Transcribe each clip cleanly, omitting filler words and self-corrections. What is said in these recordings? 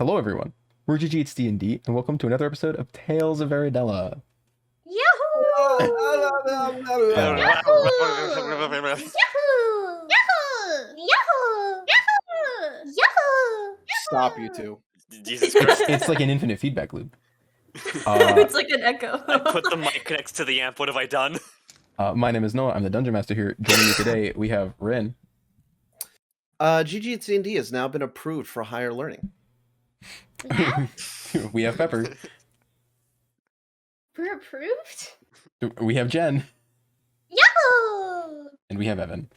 Hello everyone, we're GG, it's D&D, and welcome to another episode of Tales of Aeradella. Yahoo! Yahoo! Yahoo! Yahoo! Stop, you two. Jesus Christ. It's like an infinite feedback loop. It's like an echo. I put the mic next to the amp. What have I done? My name is Noah, I'm the Dungeon Master here. Joining me today, we have Rin. GG&D has now been approved for higher learning. We have Pepper. We're approved? We have Jen. Yahoo! And we have Evan.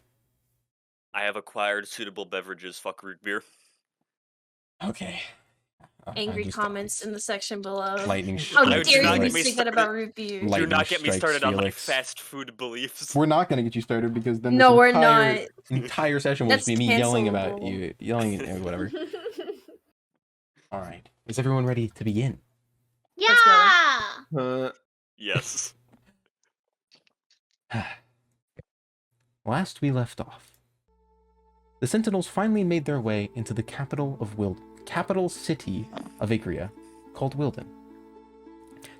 I have acquired suitable beverages. Fuck root beer. Okay. Angry comments in the section below. Lightning How No, dare do you not be get me saying that about root beer? Light- Do not Lightning get me strikes started on my Felix. fast food beliefs. We're not going to get you started because then No, this we're entire session will just be me yelling about cancelable. you, yelling and whatever. All right. Is everyone ready to begin? Yeah! Yes. Last we left off, the Sentinels finally made their way into the capital city of Igria, called Wilden.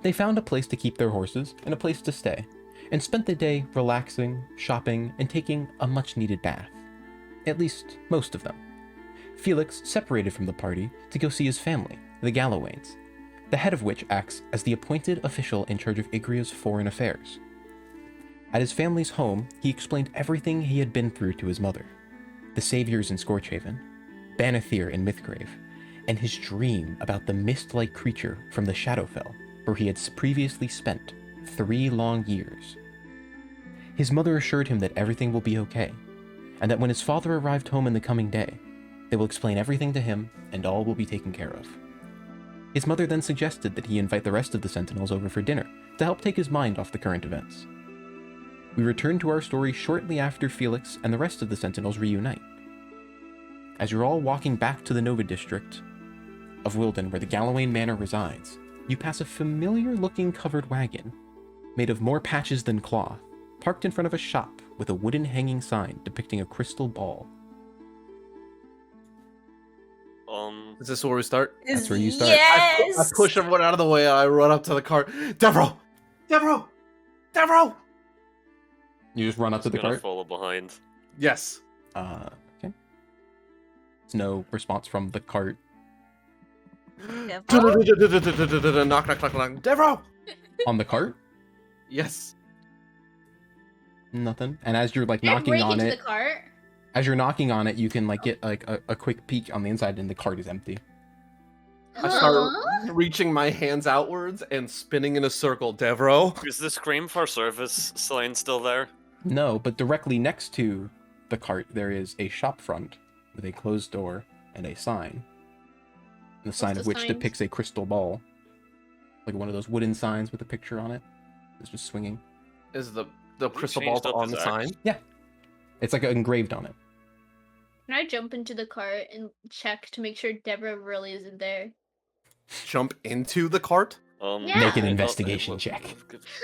They found a place to keep their horses and a place to stay, and spent the day relaxing, shopping, and taking a much-needed bath. At least, most of them. Felix separated from the party to go see his family, the Galwaynes, the head of which acts as the appointed official in charge of Igria's foreign affairs. At his family's home, he explained everything he had been through to his mother, the saviors in Scorchaven, Banithir in Mythgrave, and his dream about the mist-like creature from the Shadowfell, where he had previously spent 3 long years. His mother assured him that everything will be okay, and that when his father arrived home in the coming day, they will explain everything to him and all will be taken care of. His mother then suggested that he invite the rest of the Sentinels over for dinner to help take his mind off the current events. We return to our story shortly after Felix and the rest of the Sentinels reunite. As you're all walking back to the Nova district of Wilden, where the Galwayne Manor resides, you pass a familiar-looking covered wagon, made of more patches than cloth, parked in front of a shop with a wooden hanging sign depicting a crystal ball. Is this where we start? That's where you start. Yes! I push everyone out of the way. I run up to the cart. Devereaux! Devereaux! Devereaux! You just run up to the Gonna cart? follow behind. Yes. Okay. There's no response from the cart. Knock, knock, knock, knock. Devereaux! On the cart? Yes. Nothing. And as you're like Can I knocking break on into it, the cart? as you're knocking on it, you can like get like a quick peek on the inside, and the cart is empty. I start reaching my hands outwards and spinning in a circle. Devereaux? Is the scream for service sign still there? No, but directly next to the cart there is a shop front with a closed door and a sign. The sign the of which sign? depicts a crystal ball, like one of those wooden signs with a picture on it. It's just swinging. Is the crystal changed ball up on the his sign? act. It's like engraved on it. Can I jump into the cart and check to make sure Deborah really isn't there? Jump into the cart? Yeah. Make an I investigation thought- check.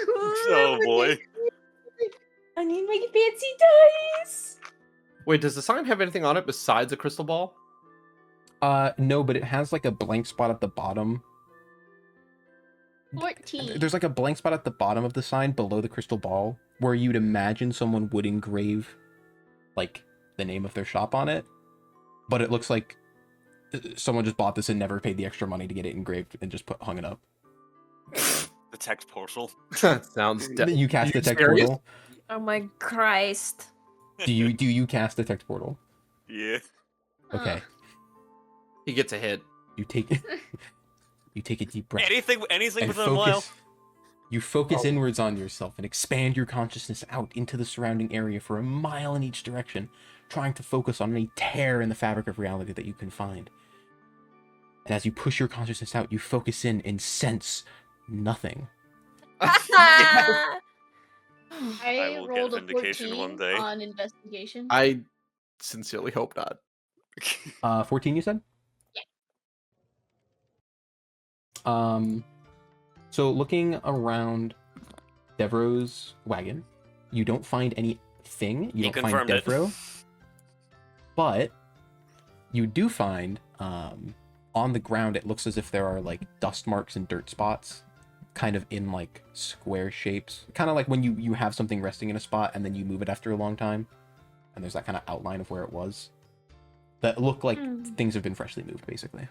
Oh boy. I need my fancy dice! Wait, does the sign have anything on it besides a crystal ball? No, but it has like a blank spot at the bottom. 14. There's like a blank spot at the bottom of the sign below the crystal ball where you'd imagine someone would engrave like the name of their shop on it, but it looks like someone just bought this and never paid the extra money to get it engraved and just hung it up. The text portal. Sounds You cast You detect serious? portal. Oh my Christ. Do you cast detect portal? Yeah. Okay. He gets a hit. You take you take a deep breath. Anything and within a mile. You focus Oh. inwards on yourself and expand your consciousness out into the surrounding area for a mile in each direction, trying to focus on any tear in the fabric of reality that you can find. And as you push your consciousness out, you focus in and sense nothing. I I will get rolled a vindication 14 one day. on investigation. I sincerely hope not. 14 you said? Yeah. So looking around Devereaux's wagon, you don't find anything. You He don't find confirmed it. Devereaux. But you do find on the ground, it looks as if there are like dust marks and dirt spots, kind of in like square shapes. Kind of like when you have something resting in a spot and then you move it after a long time, and there's that kind of outline of where it was. That look like things have been freshly moved, basically.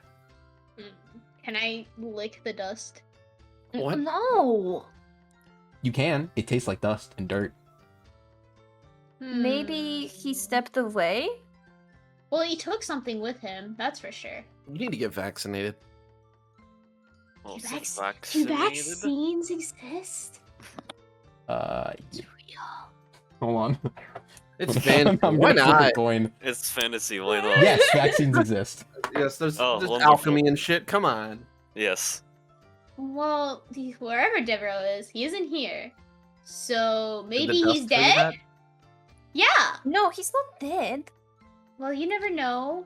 Can I lick the dust? What? No. You can. It tastes like dust and dirt. Maybe he stepped away? Well, he took something with him, that's for sure. You need to get vaccinated. Also Do vaccines exist? Yeah. Hold on. It's I'm Why gonna flip a not? coin. It's fantasy, why not? Yes, vaccines exist. Yes, there's wonderful. alchemy and shit. Come on. Yes. Well, wherever Devereaux is, he isn't here. So Did maybe the he's dust tell you dead? that? Yeah. No, he's not dead. Well, you never know.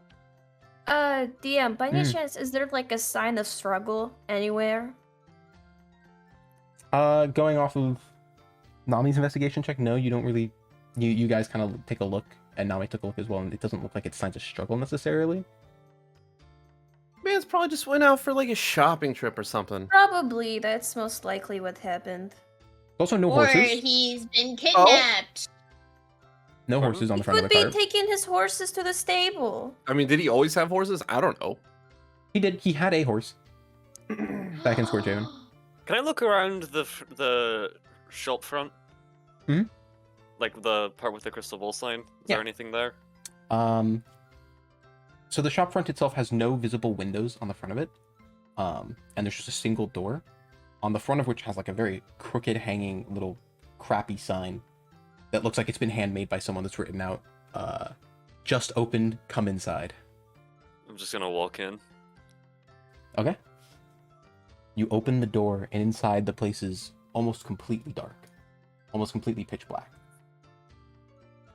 DM, by any chance, is there like a sign of struggle anywhere? Going off of Nami's investigation check, no, you don't really. You guys kind of take a look, and Nami took a look as well, and it doesn't look like it's signs of struggle necessarily. Man's probably just went out for like a shopping trip or something. Probably, that's most likely what happened. Also, no Or horses. he's been kidnapped. No Pardon? horses on the He front of could the be car. taking his horses to the stable. I mean, did he always have horses? I don't know. He did. He had a horse back in Scorchaven. Can I look around the shop front? Hmm? Like the part with the crystal ball sign? Is Yeah. there anything there? So the shop front itself has no visible windows on the front of it, and there's just a single door, on the front of which has like a very crooked hanging little crappy sign that looks like it's been handmade by someone that's written out, just opened, come inside. I'm just gonna walk in. Okay. You open the door, and inside the place is almost completely dark, almost completely pitch black.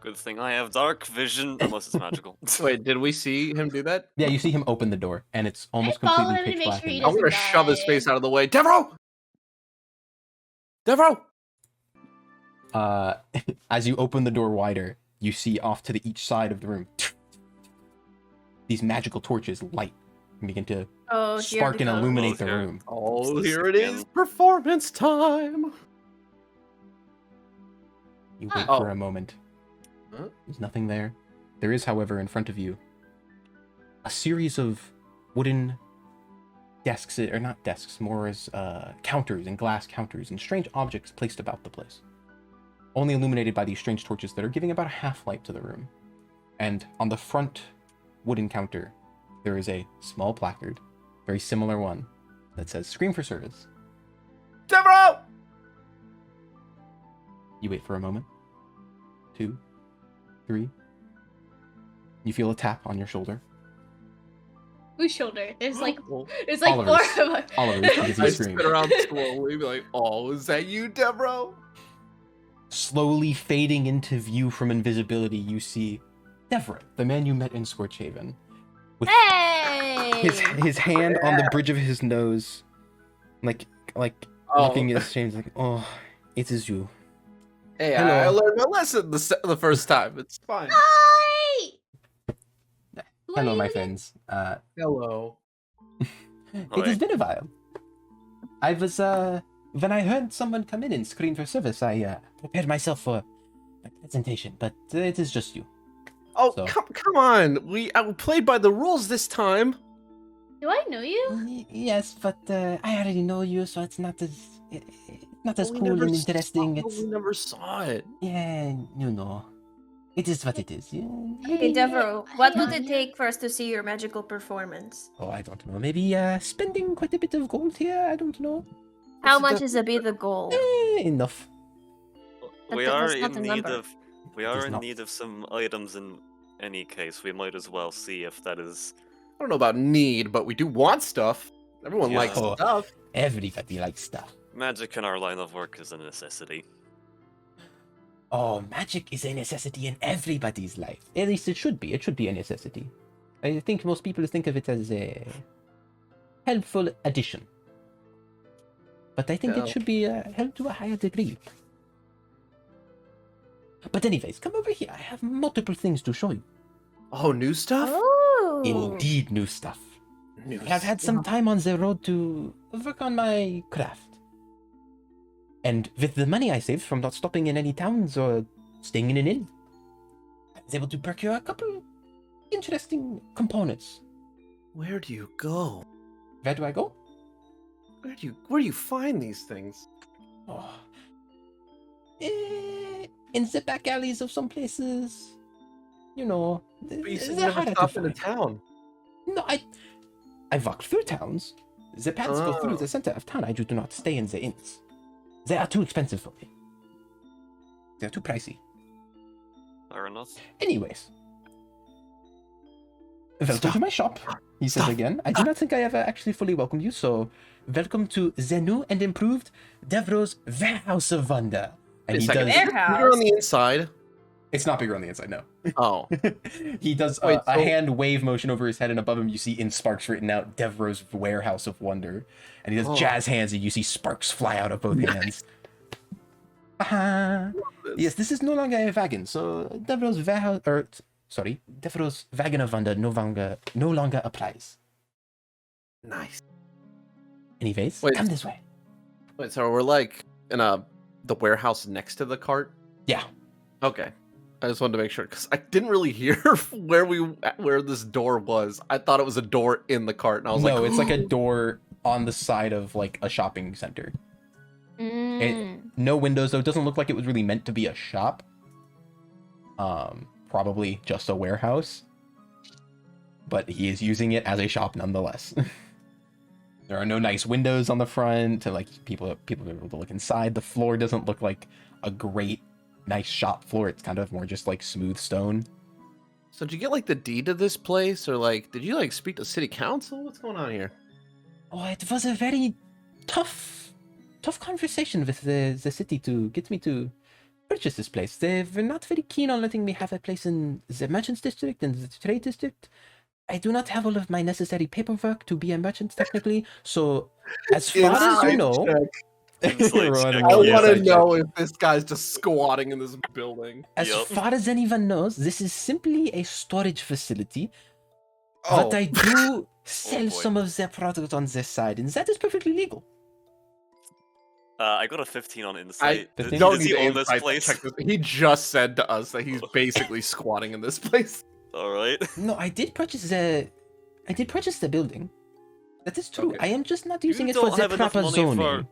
Good thing I have dark vision, unless it's magical. Wait, did we see him do that? Yeah, you see him open the door, and it's almost follow completely him to pitch make black. sure in he there. I'm gonna doesn't shove his die. face out of the way. Devereaux! Devereaux! As you open the door wider, you see off to each side of the room these magical torches light and begin to Oh, here spark we and go. illuminate the Okay. room. Oh, It's the here it is. skin. Performance time. You wait Oh. for a moment. Huh? There's nothing there. There is, however, in front of you, a series of wooden desks, or not desks, more as counters and glass counters and strange objects placed about the place. Only illuminated by these strange torches that are giving about a half light to the room. And on the front wooden counter, there is a small placard, very similar one, that says "Scream for service." Devereaux! You wait for a moment. 2, 3. You feel a tap on your shoulder. Whose shoulder? There's like Oliver's. four of us. Oliver's, because I you scream. spin around slowly, be like, "Oh, is that you, Devereaux?" Slowly fading into view from invisibility, you see Devereux, the man you met in Scorchaven, with Hey! his hand on the bridge of his nose, like looking at his shame, like, "Oh, it is you." Hey, Hello. I learned my lesson the first time. It's fine. Hi! Who are Hello, you my again? friends. Hello. It has been a while. I was when I heard someone come in and scream for service, I prepared myself for a presentation, but it is just you. Oh, So- come on. We played by the rules this time. Do I know you? Yes, but I already know you, so it's not as We cool never and interesting. saw- we never saw it. Yeah, you know. It is what it is. Yeah. Hey, Devereaux, what would it Anya. take for us to see your magical performance? Oh, I don't know. Maybe spending quite a bit of gold here. I don't know. How It's much the- is a bit of gold? Enough. We That- are that's not in the need number. of we It are is in not. need of some items in any case. We might as well see if that is I don't know about need, but we do want stuff. Everyone Yeah. likes Oh. stuff. Everybody likes stuff. magic in our line of work is a necessity. Oh, magic is a necessity in everybody's life. At least it should be. It should be a necessity. I think most people think of it as a helpful addition. But I think Yeah. it should be held to a higher degree. But anyways, come over here. I have multiple things to show you. Oh, new stuff? Oh! Indeed, new stuff. news. I have had some time on the road to work on my craft. And with the money I saved from not stopping in any towns or staying in an inn, I was able to procure a couple interesting components. Where do you go? Where do I go? Where do you find these things? Oh. In the back alleys of some places. You know, But you said you they're never harder to stopped in a find. town. No, I walk through towns. The paths go through Oh. the center of town. I do not stay in the inns. They are too expensive for me. They're too pricey. Fair enough. Anyways. Welcome Stop. to my shop, he says Stop. again. I do not think I ever actually fully welcomed you, so welcome to the new and improved d.t.f.o's Warehouse of Wonder. And Wait a he second. does. Is it bigger on the inside? It's not bigger on the inside, no. Oh. He does Wait, a so- hand wave motion over his head, and above him you see in sparks written out d.t.f.o's Warehouse of Wonder. And he does Oh. jazz hands, and you see sparks fly out of both hands. Yes, this is no longer a wagon, so d.t.f.o's warehouse, d.t.f.o's Wagon of Wonder no longer applies. Nice. Anyways, Wait. come this way. Wait, so we're like in the warehouse next to the cart? Yeah. Okay. I just wanted to make sure because I didn't really hear where this door was. I thought it was a door in the cart, and I was No, like, it's like a door on the side of like a shopping center. No windows, though. It doesn't look like it was really meant to be a shop. Probably just a warehouse. But he is using it as a shop nonetheless. There are no nice windows on the front to like people are able to look inside. The floor doesn't look like a great nice shop floor. It's kind of more just like smooth stone. So did you get like the deed to this place, or like did you like speak to city council? What's going on here? Oh, it was a very tough conversation with the city to get me to purchase this place. They were not very keen on letting me have a place in the merchants district and the trade district. I do not have all of my necessary paperwork to be a merchant technically, so as far as you know, Inside Right check. on. I want to Inside know if this guy's just squatting in this building. as Yup. far as anyone knows, this is simply a storage facility. Oh, But I do sell boy. some of their products on this side, and that is perfectly legal. I got a 15 on insight. Does don't Does need he to own this insight place? check this. He just said to us that he's basically squatting in this place. All right. No, I did purchase the building. That is true. Okay. I am just not using You it for don't the have enough proper money zoning. for-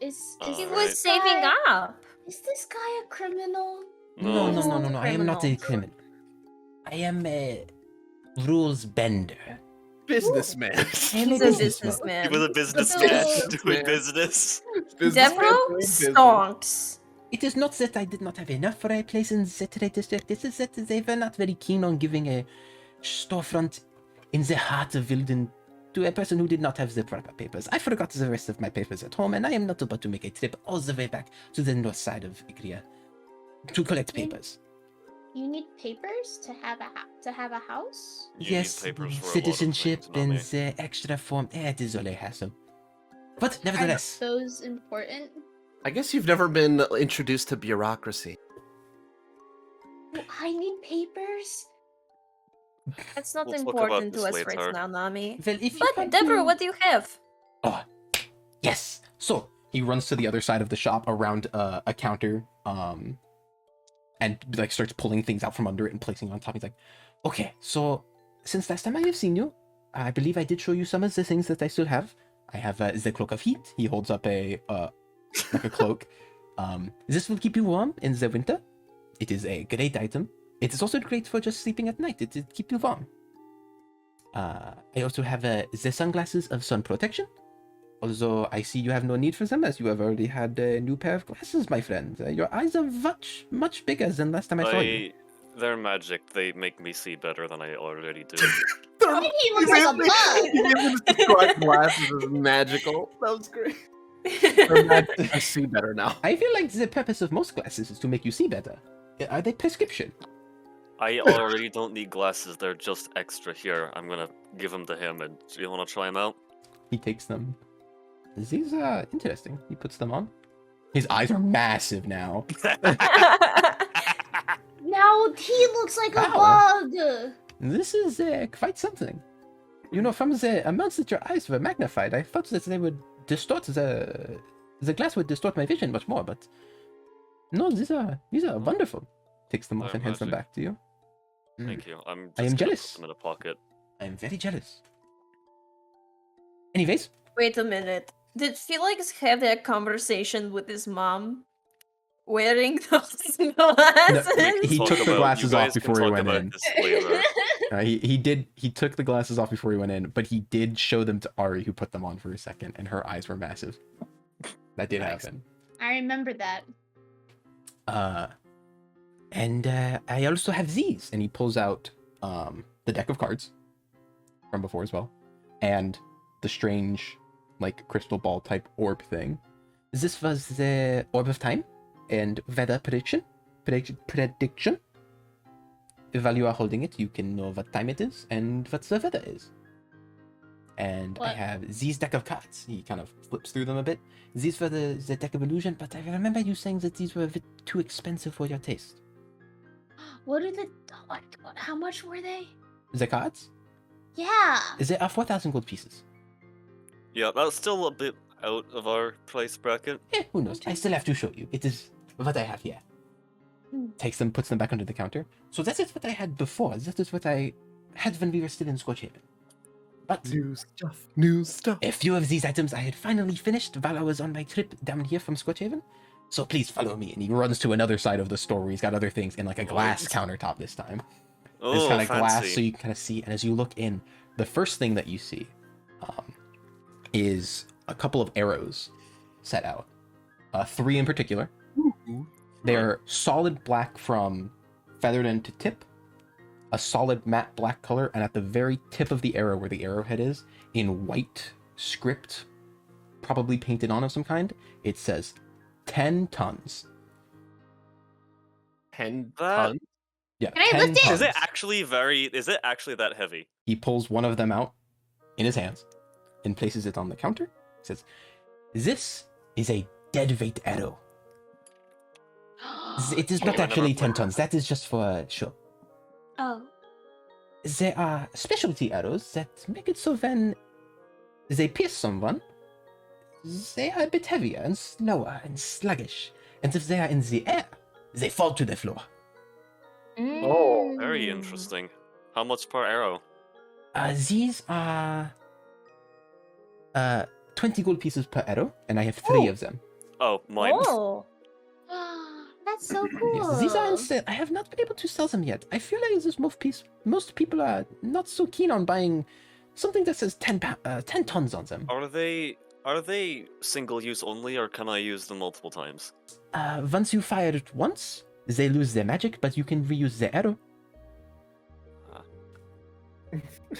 Is He Alright. was saving up. Is this guy a criminal? No, No. I am not a Criminals. criminal. I am a rules bender. Businessman. I am a He's a businessman. He was businessman. a businessman So- doing business. Businessman D.t.f.o doing business. stonks. It is not that I did not have enough for a place in the trade district. It is that they were not very keen on giving a storefront in the heart of Wilden to a person who did not have the proper papers. I forgot the rest of my papers at home, and I am not about to make a trip all the way back to the north side of Igria to collect papers. You need papers to have a house? You need Yes, papers for a lot of citizenship things, and Nami. the extra form. It is all a hassle. But Are nevertheless, those important? I guess you've never been introduced to bureaucracy. Well, I need papers. That's not We'll talk about important to this us later. right now, Nami. well, if you But want D.t.f.o, to- what do you have? Oh, yes. So he runs to the other side of the shop around a counter, and like starts pulling things out from under it and placing it on top. He's like, "Okay, so since last time I have seen you, I believe I did show you some of the things that I still have. I have the cloak of heat." He holds up a like a cloak. This will keep you warm in the winter. It is a great item. It is also great for just sleeping at night. It keep you warm. I also have the sunglasses of sun protection. Although I see you have no need for them, as you have already had a new pair of glasses, my friend. Your eyes are much, much bigger than last time I saw you. They're magic. They make me see better than I already do. He looks like a bug. You even described glasses as magical. That was great. They're magic. I see better now. I feel like the purpose of most glasses is to make you see better. Are they prescription? I already don't need glasses. They're just extra here. I'm gonna give them to him. And do you want to try them out? He takes them. These are interesting. He puts them on. His eyes are massive now. Now he looks like a Wow. bug. This is quite something. You know, from the amounts that your eyes were magnified, I thought that they would distort the glass would distort my vision much more, but no, these are wonderful. Takes them off They're and hands them magic. back to you. Thank you. I'm just I am gonna jealous. put them in a pocket. I am very jealous. Anyways, Wait a minute. Did Felix have that conversation with his mom? Wearing those glasses? he Talk took the about- glasses you off guys can before he talk went about in. this later. He took the glasses off before he went in, but he did show them to Ari, who put them on for a second, and her eyes were massive. That did happen. I remember that. And I also have these, and he pulls out the deck of cards from before as well, and the strange, like, crystal ball type orb thing. This was the orb of time and weather prediction. While you are holding it, you can know what time it is and what the weather is. And I What? have these deck of cards. He kind of flips through them a bit. These were the deck of illusion, but I remember you saying that these were a bit too expensive for your taste. What are the what, how much were they? The cards? Yeah. They are 4,000 gold pieces. Yeah, that's still a bit out of our price bracket. Who knows? I still have to show you. It is what I have here. Takes them, puts them back under the counter. So that is what I had before. That is what I had when we were still in Scorchaven. But New stuff. a few of these items I had finally finished while I was on my trip down here from Scorchaven. So please follow me. And he runs to another side of the store where he's got other things in like a glass countertop this time. It's Oh, kind of fancy. glass, so you can kind of see. And as you look in, the first thing that you see is a couple of arrows set out. 3 in particular. They're solid black from feathered end to tip, a solid matte black color, and at the very tip of the arrow where the arrowhead is, in white script, probably painted on of some kind, it says 10 tons. 10 That- tons? Yeah, Can I 10 lift it? tons. Is it actually that heavy? He pulls one of them out in his hands and places it on the counter. He says, "This is a dead weight arrow. It is not Oh, actually never- 10 tons. That is just for show. Oh. There are specialty arrows that make it so when they pierce someone, they are a bit heavier and slower and sluggish. And if they are in the air, they fall to the floor. Oh, Very interesting. How much per arrow? These are 20 gold pieces per arrow, and I have 3 of them. Oh, mine. Oh. That's so cool. Yes, these are instead. I have not been able to sell them yet. I feel like this most people are not so keen on buying something that says 10 tons on them. Are they single use only, or can I use them multiple times? Once you fire it once, they lose their magic, but you can reuse the arrow.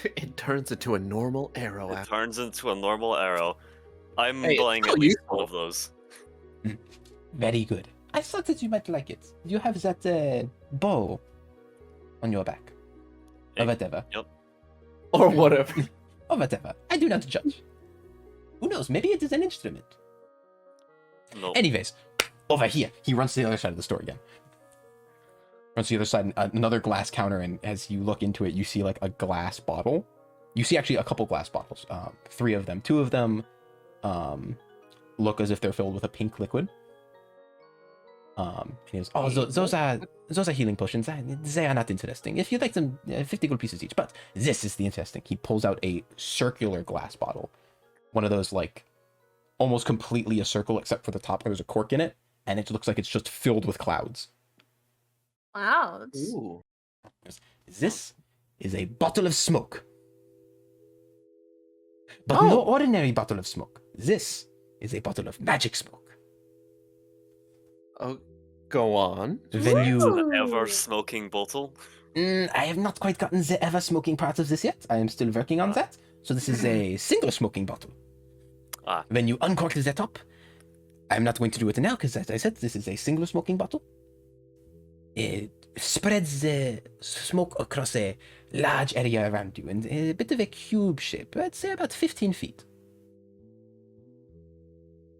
It turns into a normal arrow It after. turns into a normal arrow. I'm Hey, it's buying still at least useful. one of those. Very good. I thought that you might like it. You have that bow on your back. Or Hey, whatever. Or whatever. Or whatever. I do not judge. Who knows? Maybe it is an instrument. No. Anyways, over here. He runs to the other side of the store again. Runs to the other side, another glass counter, and as you look into it, you see like a glass bottle. You see actually a couple glass bottles. 3 of them. 2 of them look as if they're filled with a pink liquid. And he goes, "Oh, those are healing potions. They are not interesting. If you'd like them, 50 gold pieces each. But this is the interesting." He pulls out a circular glass bottle, one of those like almost completely a circle except for the top where there's a cork in it, and it looks like it's just filled with clouds. Wow. That's... Ooh. This is a bottle of smoke, but no ordinary bottle of smoke. This is a bottle of magic smoke. Oh, go on. When you The ever smoking bottle. I have not quite gotten the ever smoking part of this yet. I am still working on that. So this is a single smoking bottle. When you uncork the top, I'm not going to do it now because, as I said, this is a single smoking bottle. It spreads the smoke across a large area around you in a bit of a cube shape. I'd say about 15 feet.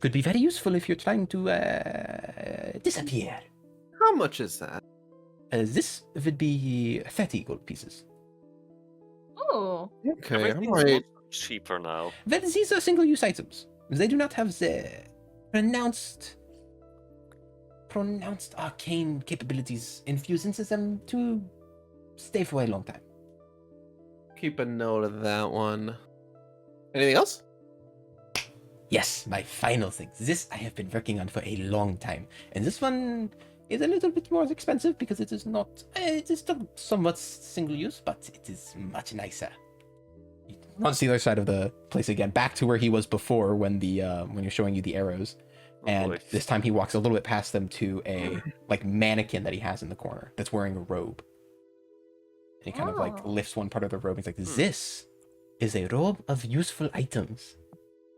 Could be very useful if you're trying to disappear. How much is that? This would be 30 gold pieces. Oh. Okay, I Everything's might. much cheaper now. Well, these are single-use items. They do not have the pronounced arcane capabilities infused into them to stay for a long time. Keep a note of that one. Anything else? Yes, my final thing. This I have been working on for a long time, and this one is a little bit more expensive because it is not. It is still somewhat single-use, but it is much nicer. On the other side of the place again, back to where he was before when you're showing you the arrows. Oh, And boy. this time he walks a little bit past them to a like mannequin that he has in the corner that's wearing a robe. And he kind of like Oh. lifts one part of the robe. He's like, Hmm. "This is a robe of useful items."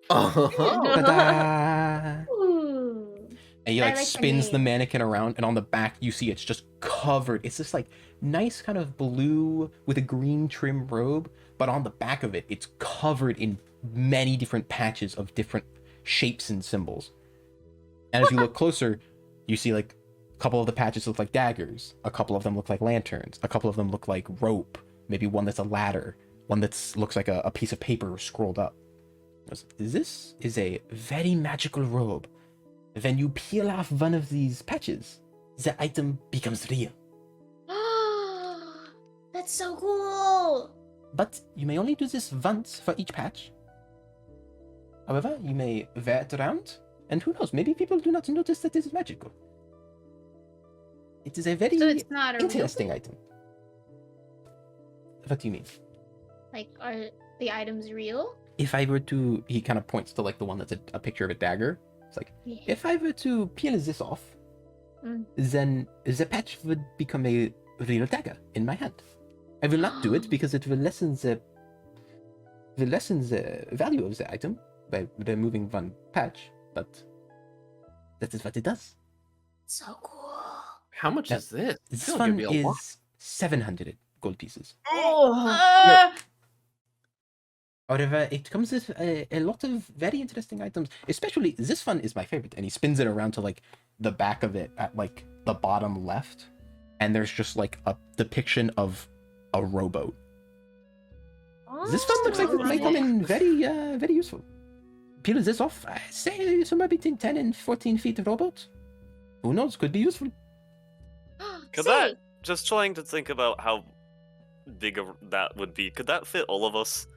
Oh, Ta-da! Ooh. And he I like like the spins the name. mannequin around, and on the back you see it's just covered. It's this like nice kind of blue with a green trim robe, but on the back of it, it's covered in many different patches of different shapes and symbols. And as you look closer, you see like a couple of the patches look like daggers, a couple of them look like lanterns, a couple of them look like rope, maybe one that's a ladder, one that looks like a piece of paper scrolled up. This is a very magical robe. When you peel off one of these patches, the item becomes real. That's so cool. But you may only do this once for each patch. However, you may wear it around, and who knows, maybe people do not notice that this is magical. It is a very So it's not a interesting real item. What do you mean? Like, are the items real? If I were to, he kind of points to like the one that's a picture of a dagger. It's like, Yeah. if I were to peel this off, then the patch would become a real dagger in my hand. I will not do it because it will lessen the value of the item by removing one patch, but that is what it does. So cool. how much Yeah. is this? This It's gonna one be a lot. is 700 gold pieces. Oh. However, it comes with a lot of very interesting items, especially this one is my favorite, and he spins it around to like the back of it at like the bottom left, and there's just like a depiction of a rowboat. This one looks like it might come in very useful. Peel this off, I say somewhere between 10 and 14 feet rowboat. Who knows, could be useful. Could Say, that, just trying to think about how big that would be, could that fit all of us?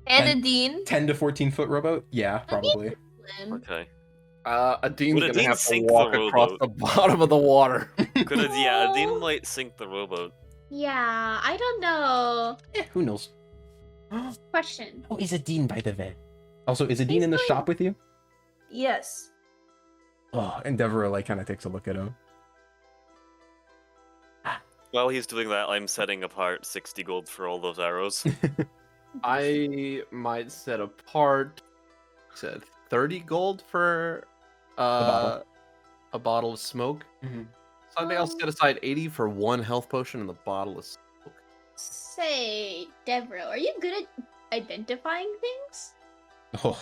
And And- a dean. 10 to 14 foot rowboat? Yeah, probably. Slim. Okay. A Dean's Would a gonna Dean have to sink the walk across rowboat? the bottom of the water. Could it, yeah, a Dean Oh. might sink the rowboat. Yeah, I don't know. Who knows? Question. Oh, is a Dean by the way? Also, is a Dean He's in the fine. shop with you? Yes. Oh, and Deborah like kind of takes a look at him. While he's doing that, I'm setting apart 60 gold for all those arrows. I might set apart, said 30 gold for bottle. a bottle of smoke. Mhm. So I think I'll set aside 80 for one health potion and the bottle of smoke. Say, Deborah, are you good at identifying things? Oh,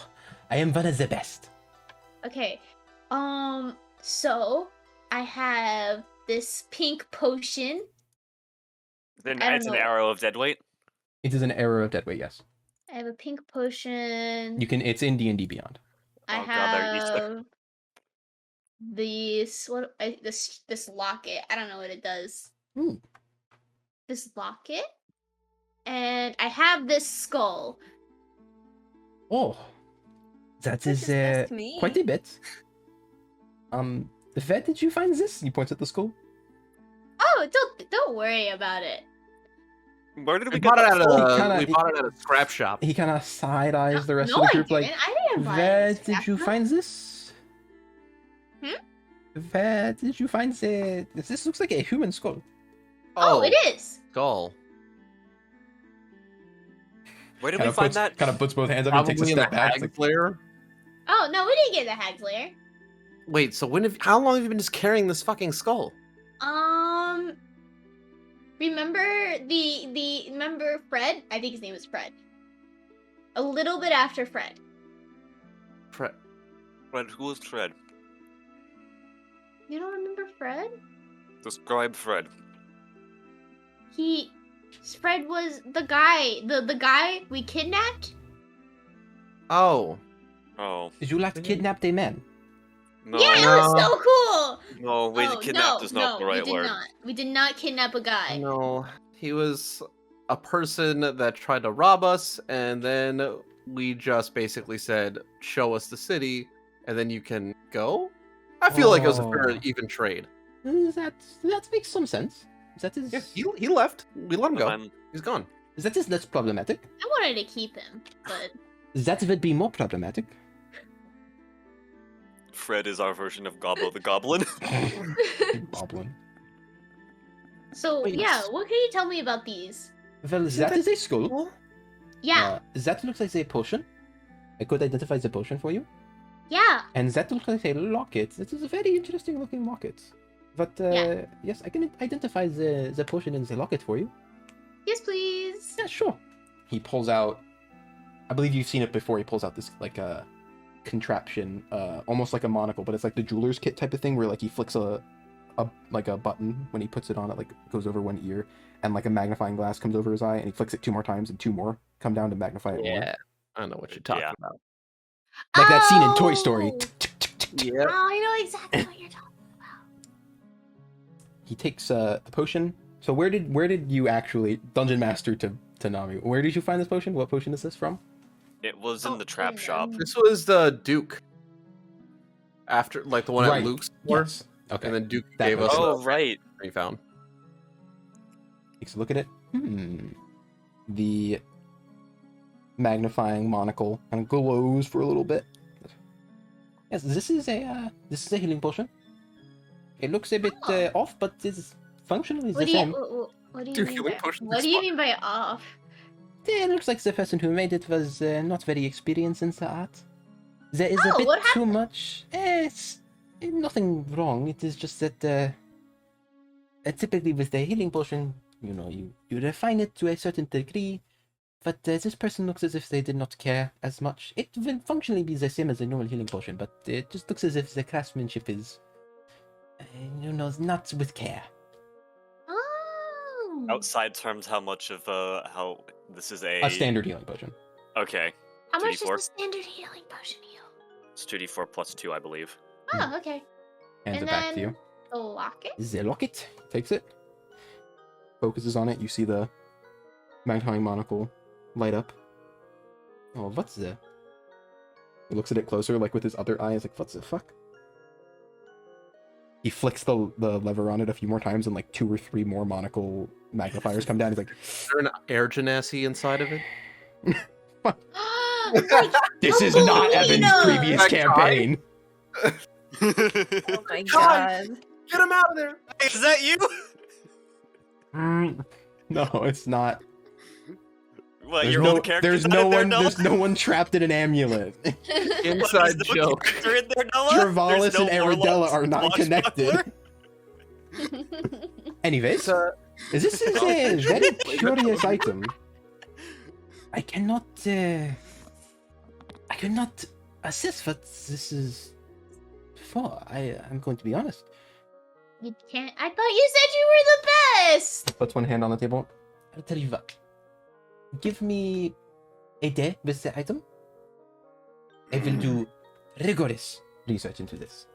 I am one of the best. Okay. So I have this pink potion. Then I don't it's an know. arrow of dead weight. It is an arrow of deadweight, yes. I have a pink potion. You can. It's in D&D Beyond. I Oh, God, they're each- have this locket. I don't know what it does. Ooh. This locket, and I have this skull. Oh, that What is does this mean? quite a bit. Where did you find this? He points at the skull. Oh, don't worry about it. Where did We we get bought it that? at skull? a we bought it at a scrap shop. He kind of side eyes the rest no, of the I group didn't. like, I didn't buy where it. did you find this? Hmm? Where did you find it? This looks like a human skull. Oh, it is. Skull. Where did we find that? Kind of puts both hands up and takes a Probably in the step back. It's hag like, flare. Oh no, we didn't get the Hag's Lair. Wait, so how long have you been just carrying this fucking skull? Remember Fred? I think his name was Fred. A little bit after Fred. Fred, who was Fred? You don't remember Fred? Describe Fred. He Fred was the guy, the guy we kidnapped. Oh. Oh. Did you like to kidnap a man? No. Yeah, it was so cool. No, wait, Oh, kidnapped is not the right we did word. not. We did not kidnap a guy. No. He was a person that tried to rob us, and then we just basically said, show us the city, and then you can go? I feel like it was a fair, Oh. even trade. That makes some sense. That is Yeah, he left. We let him go. He's gone. that is less problematic. I wanted to keep him, but That would be more problematic. Fred is our version of Gobbo the Goblin. Goblin. so Wait, yeah. s- What can you tell me about these? Well, that is a skull. Yeah, That looks like a potion. I could identify the potion for you. yeah. And that looks like a locket. This is a very interesting looking locket. But Yeah. yes, I can identify the potion in the locket for you. Yes, please. Yeah, sure. He pulls out. I believe you've seen it before. He pulls out this like a contraption, almost like a monocle, but it's like the jeweler's kit type of thing, where like he flicks a button when he puts it on. It like goes over one ear, and like a magnifying glass comes over his eye, and he flicks it 2 more times, and 2 more come down to magnify it more. Yeah. I know what you're talking Yeah. about. Like that scene in Toy Story. Oh! Yeah. Oh, I know exactly what you're talking about. He takes the potion. So where did you actually Dungeon Master to Nami? Where did you find this potion? What potion is this from? It was in Oh, the trap shop. This was the Duke. After, like the one Right. at Luke's store. Yes. Okay. And then Duke That gave us makes Oh, the right. he found. Takes a look at it. The magnifying monocle kind of glows for a little bit. Yes, this is a healing potion. It looks a bit Oh. off, but it's functionally What the do you same. what do you Dude, mean healing by potions what is do you fun. mean by off? It looks like the person who made it was not very experienced in the art. There is a Oh, bit what too much. It's nothing wrong. It is just that typically with the healing potion, you know, you refine it to a certain degree, but this person looks as if they did not care as much. It will functionally be the same as a normal healing potion, but it just looks as if the craftsmanship is, not with care. Oh. Outside terms, how much of how this is a A standard healing potion. Okay, How much does 2d4? the standard healing potion heal? it's 2d4 plus 2, I believe. Oh, okay. Hands And it back to you. then the locket. The locket takes it, focuses on it. You see the magnifying monocle light up. Oh, what's the? He looks at it closer, like with his other eye. He's like, "What's the fuck?" He flicks the lever on it a few more times, and like 2 or 3 more monocle magnifiers come down. He's like, Is there an air genasi inside of it? Like, "This is not Evan's Melina! previous That guy? campaign." Oh my God. god. Get him out of there! Is that you? No, it's not. What, There's you're all the characters there's out no in there, one. Noah? There's no one trapped in an amulet. What, Inside there's no joke. character in there, Noah? Travalis There's no and Aeradella warlocks, are not swashbuckler? connected. Anyways, It's a this is a very curious item. I cannot assess what this is for. I'm going to be honest. You can't. I thought you said you were the best. Puts one hand on the table. I'll tell you what. Give me a day with the item. I will do rigorous research into this.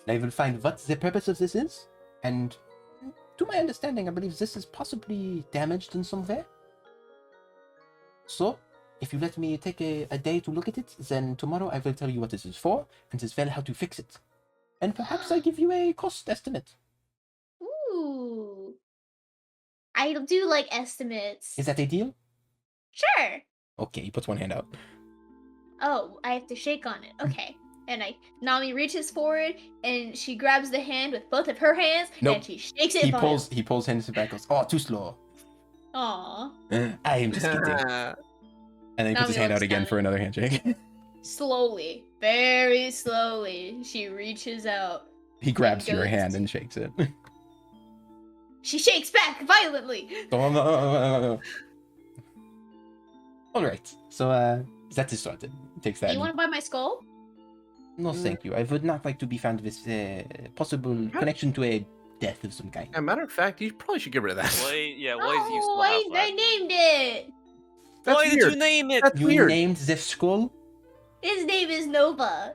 I will find what the purpose of this is, and to my understanding, I believe this is possibly damaged in some way. So, if you let me take a day to look at it, then tomorrow I will tell you what this is for, and as well how to fix it. And perhaps I give you a cost estimate. Ooh. I do like estimates. Is that a deal? Sure. Okay, he puts one hand out. Oh, I have to shake on it. Okay. And Nami reaches forward and she grabs the hand with both of her hands Nope. and she shakes it. He pulls hands back, goes, "Oh, too slow." Aww. I am just kidding. And then he puts his Nami hand out looks again down for at- another handshake. Slowly, very slowly, she reaches out. He grabs your goes hand to- and shakes it. She shakes back violently. All right, so that is sorted. Takes that. Do you want to buy my skull? No, thank you. I would not like to be found with possible connection to a death of some kind. As a matter of fact, you probably should get rid of that. Why? Yeah. Why do you still I have that? named it. That's Why did weird. you name it? That's You weird. named the skull? His name is Nova.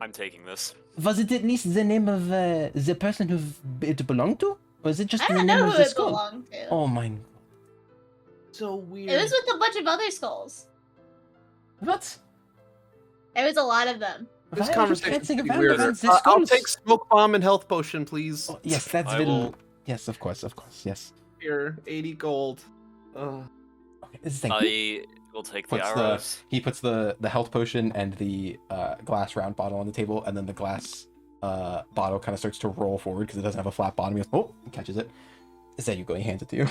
I'm taking this. Was it at least the name of the person who it belonged to? Or is it just I the don't name know of who the it skull? belonged to. Oh my... So weird. It was with a bunch of other skulls. What? There was a lot of them. This Why are you conversation dancing is around weird. against the I'll skulls? take smoke bomb and health potion, please. Oh, yes, that's I will... will- Yes, of course, yes. Here, 80 gold. Okay, thank you. I will take the Puts arrows. He puts the health potion and the glass round bottle on the table, and then the glass bottle kind of starts to roll forward because it doesn't have a flat bottom. He goes, oh, he catches it. Is that you go? He hands it to you.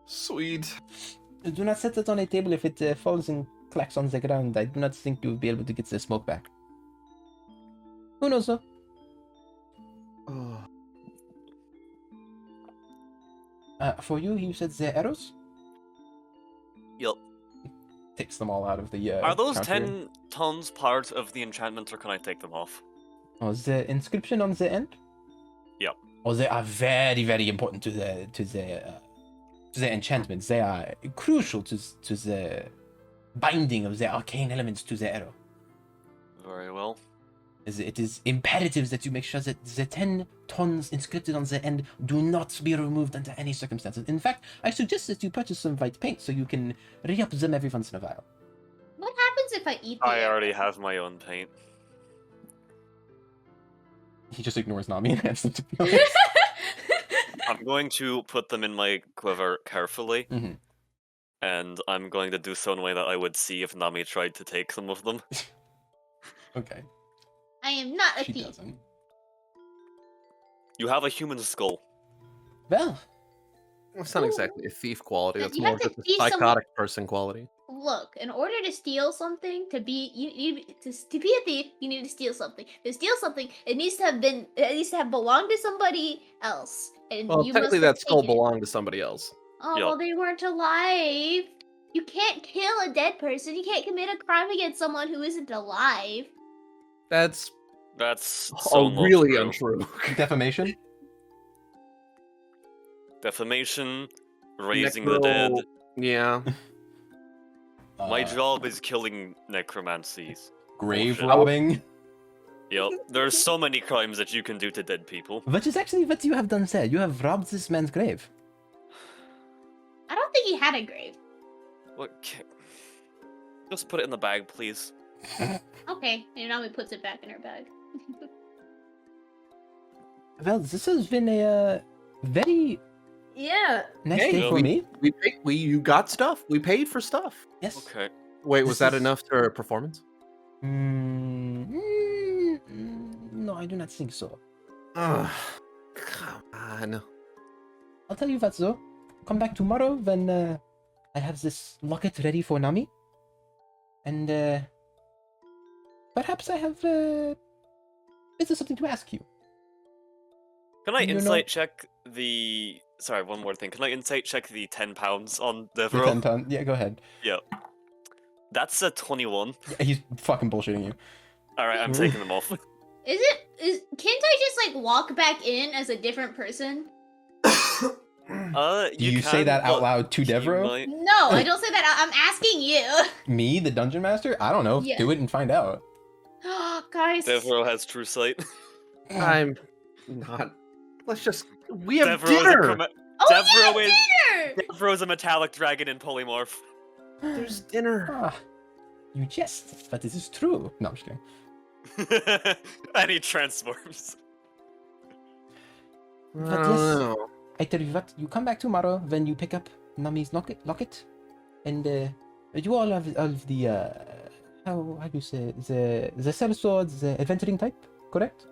Sweet. Do not set it on a table. If it falls and clacks on the ground, I do not think you will be able to get the smoke back. Who knows, though? Oh. For you, you said the arrows? Yup. Takes them all out of the Are those counter. 10 tons part of the enchantment, or can I take them off? Oh, the inscription on the end? Yep. Oh, they are very, very important to the enchantment. They are crucial to the binding of the arcane elements to the arrow. Very well. It is imperative that you make sure that the 10 tons inscripted on the end do not be removed under any circumstances. In fact, I suggest that you purchase some white paint so you can re-up them every once in a while. What happens if I eat the I already arrow? have my own paint. He just ignores Nami and hands them to Felix. I'm going to put them in my quiver carefully, Mhm. and I'm going to do so in a way that I would see if Nami tried to take some of them. Okay, I am not a she thief. doesn't. You have a human skull. Well, That's not exactly a thief quality. You That's have more to just a see someone- psychotic person quality. Look, in order to steal something, to be a thief, you need to steal something. To steal something, it needs to have belonged to somebody else. And Well, you technically must have that skull taken it. belonged to somebody else. Oh, Yup. well, they weren't alive. You can't kill a dead person. You can't commit a crime against someone who isn't alive. That's That's so not really true. untrue. defamation? Defamation, raising the dead. Yeah. My job is killing necromancies. Grave Bullshit. robbing. Yep, there's so many crimes that you can do to dead people. Which is actually what you have done, sir. You have robbed this man's grave. I don't think he had a grave. What? Just put it in the bag, please. Okay, and Nami puts it back in her bag. Well, this has been a very Yeah. nice Hey, day for me. You got stuff. We paid for stuff. Yes. Okay. Wait, This was that is- enough for performance? No, I do not think so. Ugh. Come on. I'll tell you what, though. Come back tomorrow when I have this locket ready for Nami. And perhaps I have this is something to ask you. Can I You know- insight check the... Sorry, one more thing. Can I insight check the 10 pounds on The Devereaux? 10 ton. Yeah, go ahead. Yep. That's a 21. Yeah, he's fucking bullshitting you. Alright, I'm taking them off. Can't I just like walk back in as a different person? Do you say can, that out but loud to he Devereaux? No, might- I don't say that. I'm asking you. Me, the dungeon master? I don't know. Yeah. Do it and find out. Guys. Devereaux has true sight. I'm not. Let's just. We have Devereaux dinner. Oh Devereaux yeah, is- dinner! Devereaux's a metallic dragon in polymorph. There's dinner. Ah, you jest, but this is true. No, I'm just kidding. And he transforms. I But don't yes. know. I tell you what, you come back tomorrow when you pick up Nami's locket, and you all have the how do you say the sellsword, the adventuring type, correct?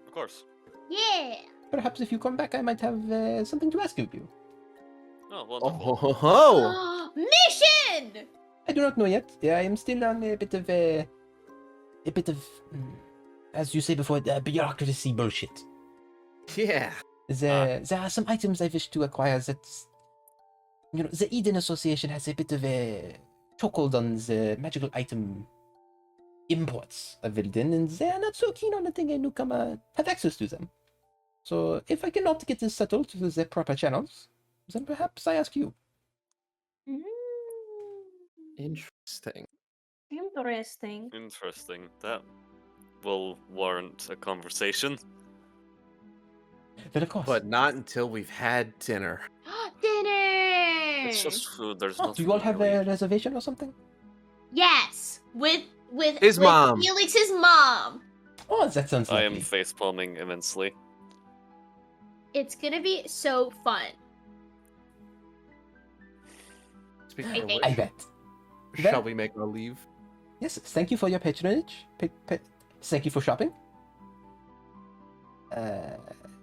Of course. Yeah. Perhaps if you come back, I might have something to ask of you. Oh, Oh, wonderful. ho, ho, ho. Mission! I do not know yet. I am still on a bit of as you say before, bureaucracy bullshit. Yeah. There are some items I wish to acquire that, the Eden Association has a bit of a chokehold on the magical item imports of Wilden, and they are not so keen on letting a newcomer have access to them. So if I cannot get this settled through the proper channels, then perhaps I ask you. Mm, Interesting. interesting. Interesting. That will warrant a conversation. Then of course. But not until we've had dinner. Dinner. It's just food. There's Oh, do nothing you all have really. a reservation or something? Yes, with His mom. Felix's mom. Oh, that sounds I am lovely. facepalming immensely. It's gonna be so fun. Speaking I of think- I which, bet. shall we make our leave? Yes, thank you for your patronage. Thank you for shopping.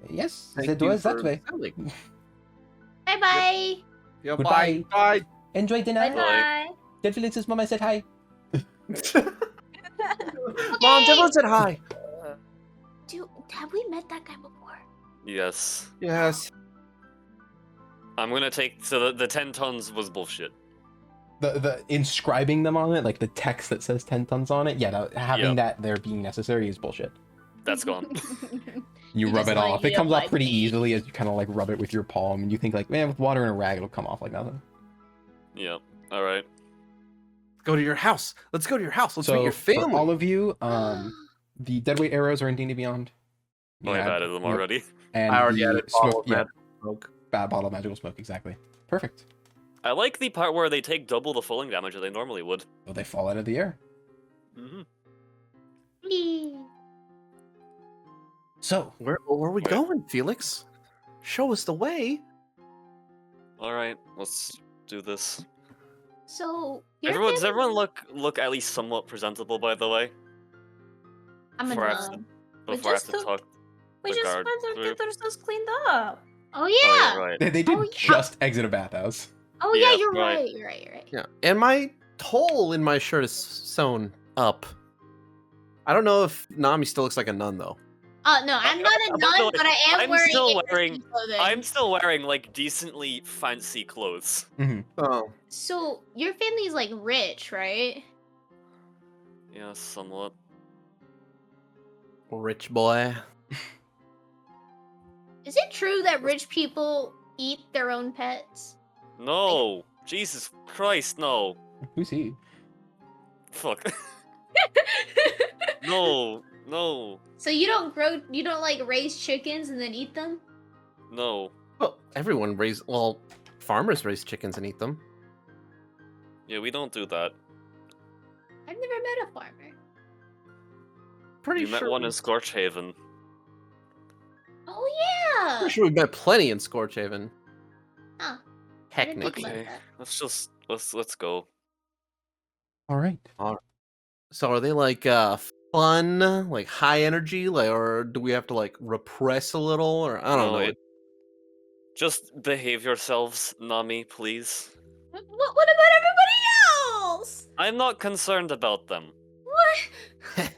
Yes, Thank the door you is that for way. selling. Bye bye. Yeah, Goodbye. bye. Enjoy dinner. Bye Bye. bye. Tell Felix's mom I said hi. Mom, everyone said hi. Dude, have we met that guy before? Yes. Yes. I'm gonna take. So the 10 tons was bullshit. The inscribing them on it, like the text that says 10 tons on it, yeah, having Yep. that there being necessary is bullshit. That's gone. You You rub just it like, off. It yeah, comes off like- pretty easily as you kind of like rub it with your palm, and you think like, man, with water and a rag, it'll come off like nothing. Yep. All right. Go to your house. Let's go to your house. Let's meet So your for family. all of you, the deadweight arrows are in D&D Beyond. Oh, I've added them already. And I already the added bottle smoke, of yeah, magic smoke. bottle of magical smoke, exactly. Perfect. I like the part where they take double the falling damage that they normally would. So they fall out of the air. Mm-hmm. So Where are we Wait. going, Felix? Show us the way. All right. Let's do this. So Does everyone look at least somewhat presentable? By the way, I'm before I have gonna. to, We before I have just to took- talk. We The just guard went to through. get ourselves cleaned up. Oh Oh yeah. yeah, right. they did Oh, yeah. just exit a bathhouse. Oh yeah, Yeah, you're right. right. You're right. You're right. Yeah, and my hole in my shirt is sewn up. I don't know if Nami still looks like a nun though. No, I'm not a By the nun, way, but I am I'm wearing still interesting wearing- clothing. I'm still wearing like decently fancy clothes. Oh, So your family's like rich, right? Yeah, somewhat. rich boy. Is it true that rich people eat their own pets? No, Jesus Christ, no. Who's he? Fuck. No, no, So you don't like raise chickens and then eat them? no. Well, everyone farmers raise chickens and eat them. Yeah, we don't do that. I've never met a farmer. Pretty You sure. met one in Scorchaven. Oh yeah. Pretty sure we met plenty in Scorchaven. Huh. I Heck, didn't Nick. think about Okay, that. let's go. All right. So are they like fun, like high energy, like, or do we have to like repress a little, or I don't No, know? Just behave yourselves, Nami, please. What about everybody else? I'm not concerned about them. What?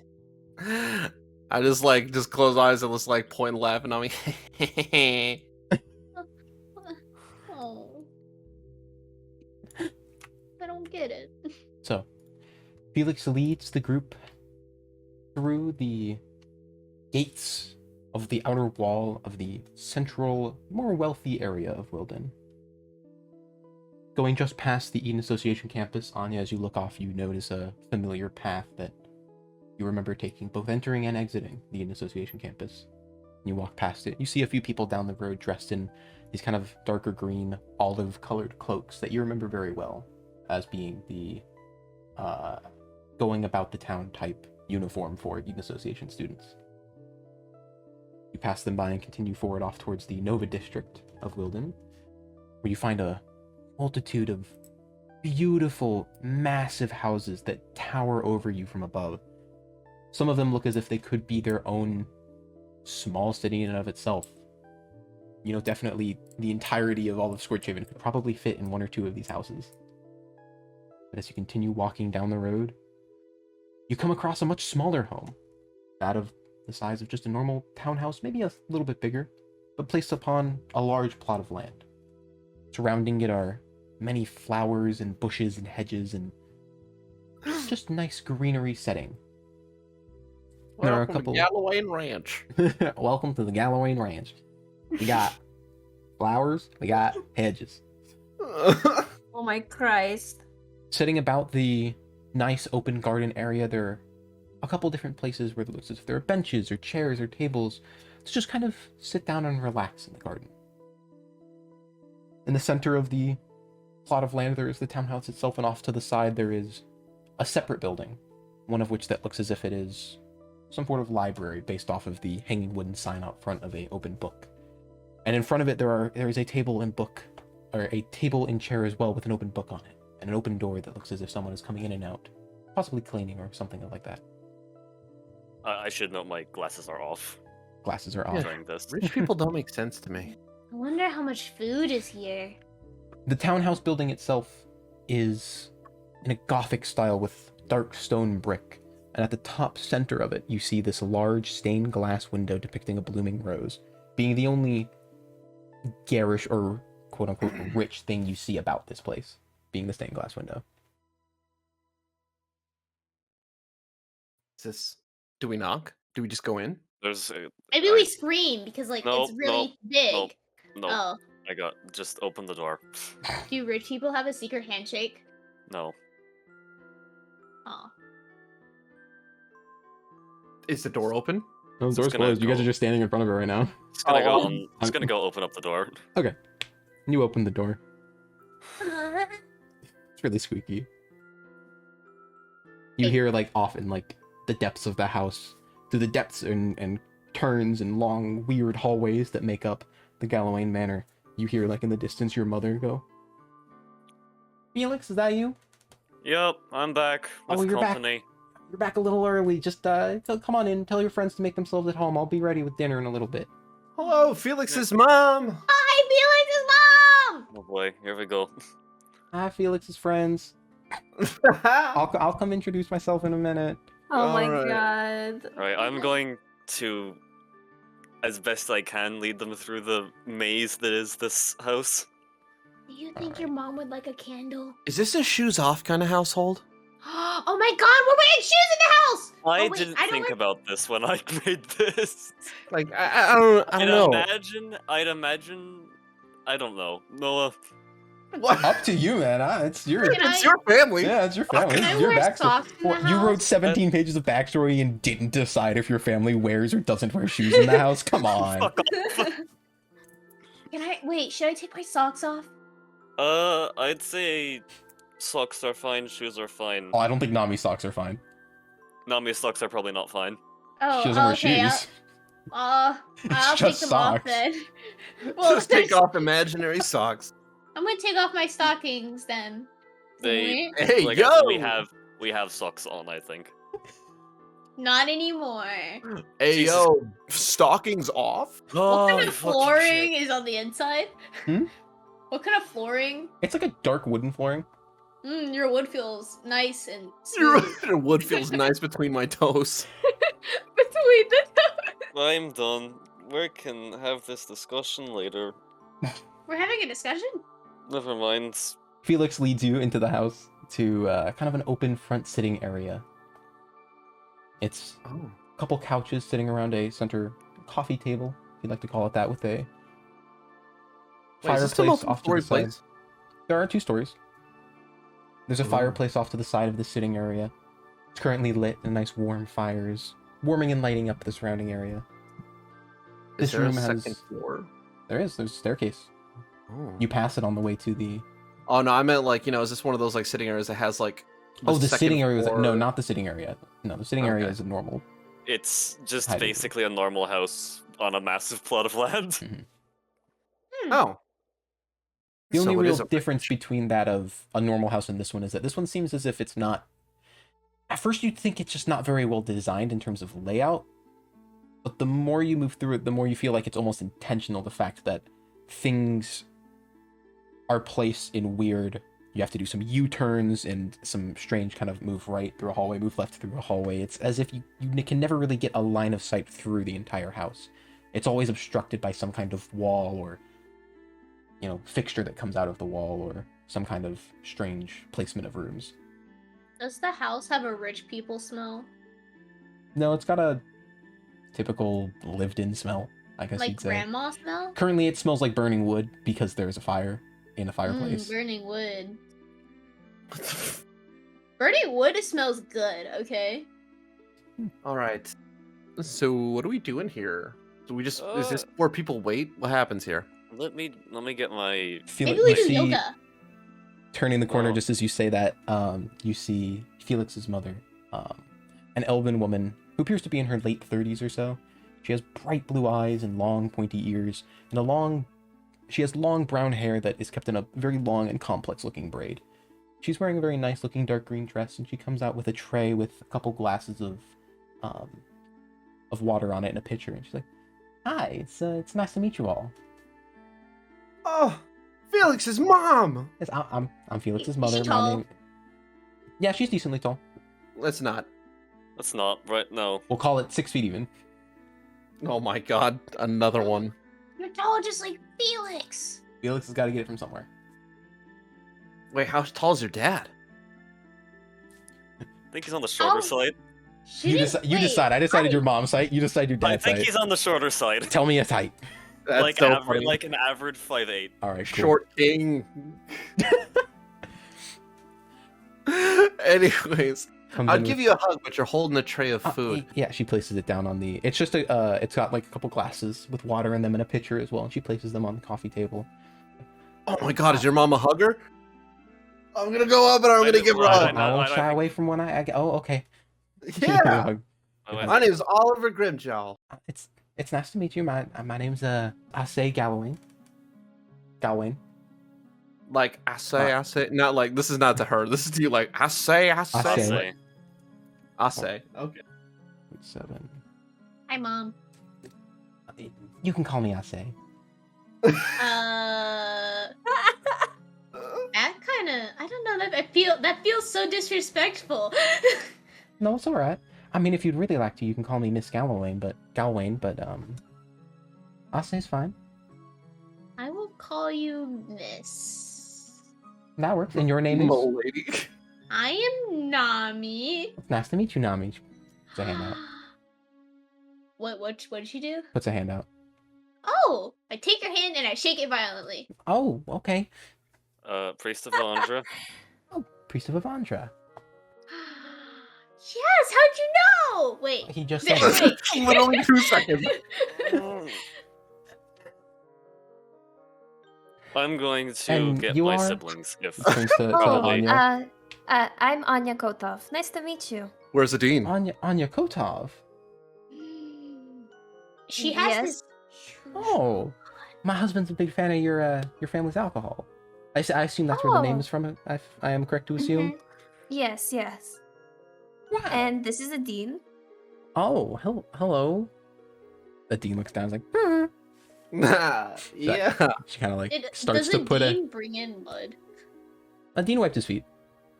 I just close eyes and just like point and laugh, and I mean, Oh. I don't get it. So, Felix leads the group through the gates of the outer wall of the central, more wealthy area of Wilden. Going just past the Eden Association campus, Anya, as you look off, you notice a familiar path that you remember taking, both entering and exiting the Eden Association campus. You walk past it. You see a few people down the road dressed in these kind of darker green, olive-colored cloaks that you remember very well as being the going about the town type uniform for Eden Association students. You pass them by and continue forward off towards the Nova district of Wilden, where you find a multitude of beautiful, massive houses that tower over you from above. Some of them look as if they could be their own small city in and of itself. You know, definitely the entirety of all of Scorchaven could probably fit in one or two of these houses. But as you continue walking down the road, you come across a much smaller home, that of the size of just a normal townhouse, maybe a little bit bigger, but placed upon a large plot of land. Surrounding it are many flowers and bushes and hedges and just nice greenery setting. There are a Welcome couple- to Galwayne Ranch. Welcome to the Galwayne Ranch. We got flowers, we got hedges. Oh my Christ. Sitting about the nice open garden area, there are a couple different places where it looks as if there are benches or chairs or tables to just kind of sit down and relax in the garden. In the center of the plot of land, there is the townhouse itself, and off to the side there is a separate building, one of which that looks as if it is some sort of library based off of the hanging wooden sign out front of a open book. And in front of it there is a table and book, or a table and chair as well with an open book on it, and an open door that looks as if someone is coming in and out, possibly cleaning or something like that. I should note my glasses are off Glasses are off. during this. Rich people don't make sense to me. I wonder how much food is here. The townhouse building itself is in a Gothic style with dark stone brick, and at the top center of it you see this large stained glass window depicting a blooming rose, being the only garish or quote-unquote rich thing you see about this place, being the stained glass window. Is this? Do we knock? Do we just go in? There's Maybe we scream because like Nope, it's really big. no. Oh, I got just open the door. do rich people have a secret handshake? No. Oh, Is the door open? No, the It's door's gonna closed. You guys go- are just standing in front of it right now. Just gonna go. Oh, Just gonna go open up the door. You open the door. It's really squeaky. You hear like off in like the depths of the house, through the depths and turns and long weird hallways that make up the Galwayne Manor. You hear like in the distance your mother go, "Felix, is that you? Yep, I'm back Oh, with you're back. company. You're back a little early. Just come on in. Tell your friends to make themselves at home. I'll be ready with dinner in a little bit." Hello, Felix's mom. Hi, Felix's mom. Oh boy, here we go. Hi, Felix's friends. I'll come introduce myself in a minute. Oh my Alright. god. All right, I'm going to, as best I can, lead them through the maze that is this house. Do you think your mom would like a candle? Is this a shoes off kind of household? Oh my god, we're wearing shoes in the house! I Oh, wait, didn't I don't think like- about this when I made this. Like I don't know. I'd imagine. I don't know. Noah. What? Up to you, man. It's your Can I- It's your family. yeah, it's your family. Can This I is your wear backstory. socks in the What, you wrote house? 17 pages of backstory and didn't decide if your family wears or doesn't wear shoes in the house? Come on. Fuck off. Can I wait? Should I take my socks off? I'd say socks are fine, shoes are fine. Oh, I don't think Nami's socks are fine. Nami's socks are probably not fine. Oh, She doesn't wear okay. shoes. I'll take just them off socks. then. Well, Just take off imaginary socks. I'm gonna take off my stockings then. They Hey, like yo! we have socks on, I think. Not anymore. Hey Jesus. yo, stockings off? What kind of flooring is on the inside? Hmm? What kind of flooring? It's like a dark wooden flooring. Your wood feels nice and Your smooth. wood feels nice between my toes. Between the I'm done. We can have this discussion later. We're having a discussion? Never mind. Felix leads you into the house to kind of an open front sitting area. It's Oh. a couple couches sitting around a center coffee table, if you'd like to call it that, with a Wait, is this still fireplace open off to story the side. place? There are 2 stories. There's a Ooh. fireplace off to the side of the sitting area. It's currently lit and nice warm fires, warming and lighting up the surrounding area. Is This there a room has- second floor? There's a staircase. Oh. You pass it on the way to the... Oh no, I meant like, is this one of those like sitting areas that has like Oh, the second sitting area is... floor? No, not the sitting area. No, the sitting area Okay. is normal. It's just Hiding. basically a normal house on a massive plot of land. Hmm. Oh. The only So it real is a difference between that of a normal house and this one is that this one seems as if it's not... At first you'd think it's just not very well designed in terms of layout, but the more you move through it, the more you feel like it's almost intentional, the fact that things are placed in weird... You have to do some U-turns and some strange kind of move right through a hallway, move left through a hallway. It's as if you can never really get a line of sight through the entire house. It's always obstructed by some kind of wall or, fixture that comes out of the wall or some kind of strange placement of rooms. Does the house have a rich people smell? No, it's got a typical lived-in smell, I guess Like you'd say. grandma smell? Currently, it smells like burning wood because there's a fire in the fireplace. Burning wood. Burning wood smells good, okay? All right. So what are we doing here? Do we just is this Uh, where people wait? What happens here? Let me get my. Maybe we you do see, yoga. turning the corner Oh. just as you say that, you see Felix's mother, an elven woman who appears to be in her late 30s or so. She has bright blue eyes and long pointy ears, and she has long brown hair that is kept in a very long and complex looking braid. She's wearing a very nice looking dark green dress, and she comes out with a tray with a couple glasses of water on it and a pitcher, and she's like, "Hi, it's nice to meet you all. Oh, Felix's mom. I'm Felix's Is she mother. tall? Yeah, she's decently tall. Let's not. That's not right. No. We'll call it 6 feet even. Oh my god, another one. You're tall just like Felix. Felix has got to get it from somewhere. Wait, how tall is your dad? I think he's on the shorter Oh. side. You decide. I decided I- your mom's height. You decide your I dad's think height. he's on the shorter side. Tell me his height. That's like so average, funny. like an average 5'8". All right, cool. Short king. Anyways, Comes I'll in give with- you a hug, but you're holding a tray of food. Yeah, she places it down on the. It's just a. It's got like a couple glasses with water in them and a pitcher as well, and she places them on the coffee table. Oh my god, is your mom a hugger? I'm gonna go up and I'm gonna give her a Right, hug. no, I won't I shy think- away from when I. Oh, okay. Yeah. Oh, wait. My name's Oliver Grimjowl. It's nice to meet you. My name's I say Galwayne. Galwayne. Like, I say. Not like, this is not to her. This is to you, like, I say. I'll say. say. I say. Okay. 7. Hi, Mom. You can call me I say. That kind of, I don't know, that feels so disrespectful. No, it's all right. I mean, if you'd really like to, you can call me Miss Galwayne, but I say's fine. I will call you Miss. That works. And your name is. Lady. I am Nami. Nice to meet you, Nami. Puts a hand out. What did she do? Puts a hand out. Oh, I take her hand and I shake it violently. Oh, okay. Priest of Alondra. Oh, Priest of Avandra. Yes, how'd you know? Wait. He just Wait, said it. wait. Literally 2 seconds. I'm going to And get you my are? siblings. If Turns to Probably. Anya. I'm Anya Kotov. Nice to meet you. Where's the dean? Anya Kotov. She has Yes. this. Oh, my husband's a big fan of your family's alcohol. I assume that's where the name Oh. is from. I am correct to assume. Mhm. Yes, yes. Wow. And this is the dean. Oh, hello. The dean looks down. And is like, Nah, yeah. she kind of like Does starts the to put dean bring in mud? a dean wiped his feet.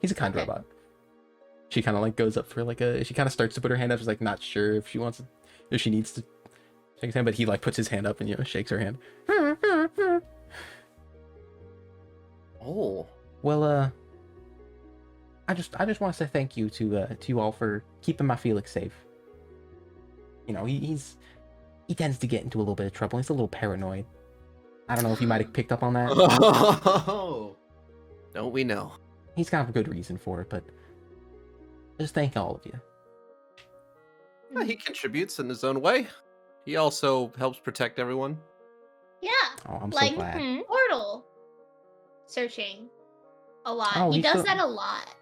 He's a kind Okay. robot. She kind of like goes up for like she kind of starts to put her hand up. She's like not sure if she wants to, if she needs to shake his hand, but he like puts his hand up and shakes her hand. Oh. Well, I just want to say thank you to you all for keeping my Felix safe. You know, he tends to get into a little bit of trouble. He's a little paranoid. I don't know if you might have picked up on that. Oh. Don't we know? He's got a good reason for it, but just thank all of you. Yeah, he contributes in his own way. He also helps protect everyone. Yeah, Oh, I'm like so glad. portal searching a lot. Oh, he he's does still- that a lot.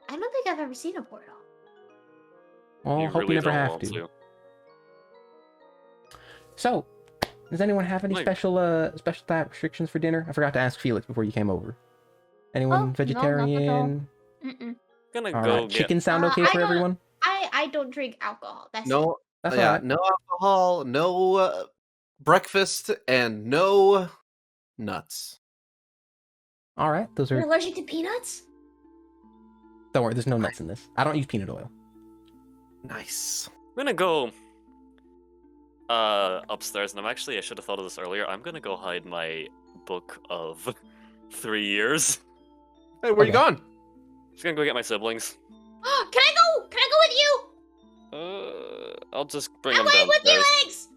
I don't think I've ever seen a portal. Well, you hope really you never don't have want to. to. So, does anyone have any Like- special diet restrictions for dinner? I forgot to ask Felix before you came over. Anyone Oh, no, not at all. vegetarian? Mm-mm. Gonna All go right. get. Chicken sound okay I for don't- everyone? I don't drink alcohol. That's No, That's yeah, all right. no alcohol, no breakfast, and no nuts. All right, those You're are. allergic to peanuts? Don't worry, there's no nuts in this. I don't use peanut oil. Nice. I'm gonna go upstairs, and I should have thought of this earlier. I'm gonna go hide my book of 3 years. Hey, where you Okay. going? Just gonna go get my siblings. Can I go? Can I go with you? I'll just bring I'm him waiting with downstairs.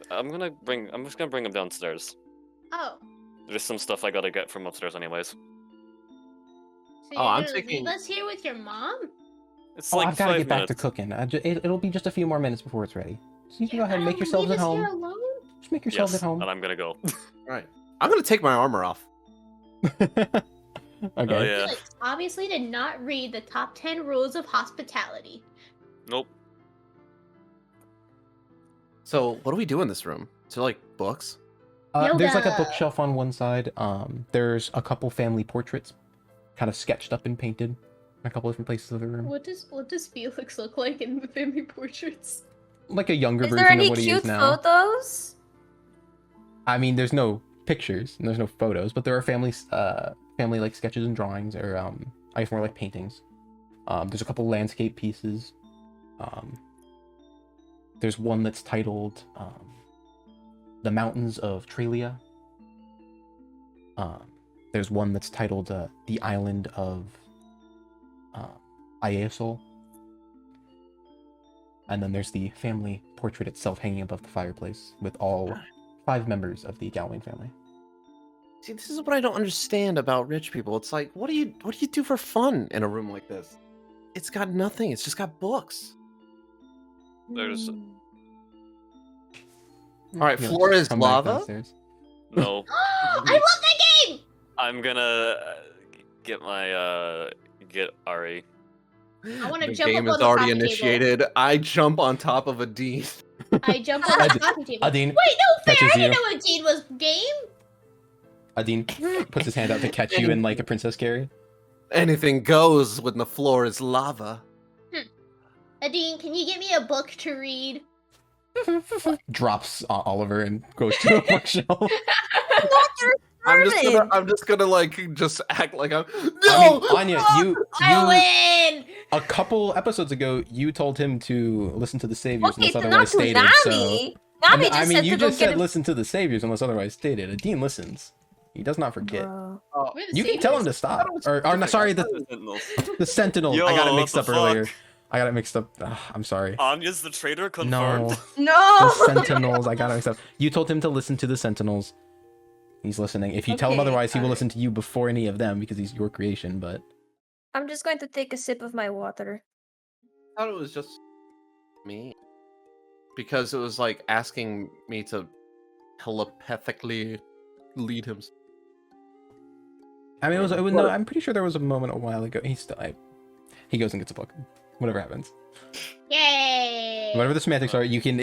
you, Legs! I'm just gonna bring him downstairs. Oh. There's some stuff I gotta get from upstairs anyways. So Oh, you're I'm gonna taking- leave us here with your mom? It's Oh, like I've got to 5 get back to minutes. cooking. It'll be just a few more minutes before it's ready. So you can go You're ahead and make gonna yourselves leave at us here home. alone? Just make yourselves Yes, at home. and I'm gonna go. Right. I'm gonna take my armor off. Okay. Oh yeah. Felix obviously did not read the top 10 rules of hospitality. Nope. So what do we do in this room? Is there like books? There's like a Yoga. bookshelf on one side. There's a couple family portraits, kind of sketched up and painted in a couple different places of the room. What does Felix look like in the family portraits? Like a younger Is there version any of what he cute is now. photos? I mean, there's no pictures and there's no photos, but there are family like sketches and drawings, or I guess more like paintings. There's a couple landscape pieces. There's one that's titled "The Mountains of Trelia." There's one that's titled "The Island of Iasol." And then there's the family portrait itself hanging above the fireplace with all 5 members of the Galwayne family. See, this is what I don't understand about rich people. It's like, what do you do for fun in a room like this? It's got nothing. It's just got books. There's Hmm. All right, You know, floor is come back lava. downstairs. no. I love that game! I'm gonna get my get Ari. I want to The jump game up is on already the coffee initiated. I jump on top of a D. table. I jump on the Adine- coffee table. Adine Wait, no fair! catches I didn't you. know Adine was game. Adine puts his hand out to catch you in like a Princess Carrie. Anything goes when the floor is lava. Adine, can you get me a book to read? Drops Oliver and goes to a bookshelf. I'm just gonna like just act like I'm. No, I mean, Anya, I you win! a couple episodes ago, you told him to listen to the Saviors Okay, unless not otherwise to stated. Nami. So, Nami just I mean, said you to go just get said a... listen to the Saviors unless otherwise stated. Adine listens. He does not forget. Bro. We're the You can tell him to saviors. stop. Or no, specific. sorry, the Sentinels. Yo, I got it what mixed the up earlier. fuck? I got it mixed up. Ugh, I'm sorry. Anya's the traitor No, confirmed. No! the Sentinels. I got it mixed up. You told him to listen to the Sentinels. He's listening. If you tell him Okay, otherwise, he will got it. listen to you before any of them because he's your creation. But I'm just going to take a sip of my water. I thought it was just me because it was like asking me to telepathically lead him. I mean, no. I'm pretty sure there was a moment a while ago. He goes and gets a book. Whatever happens. Yay! Whatever the semantics are, you can.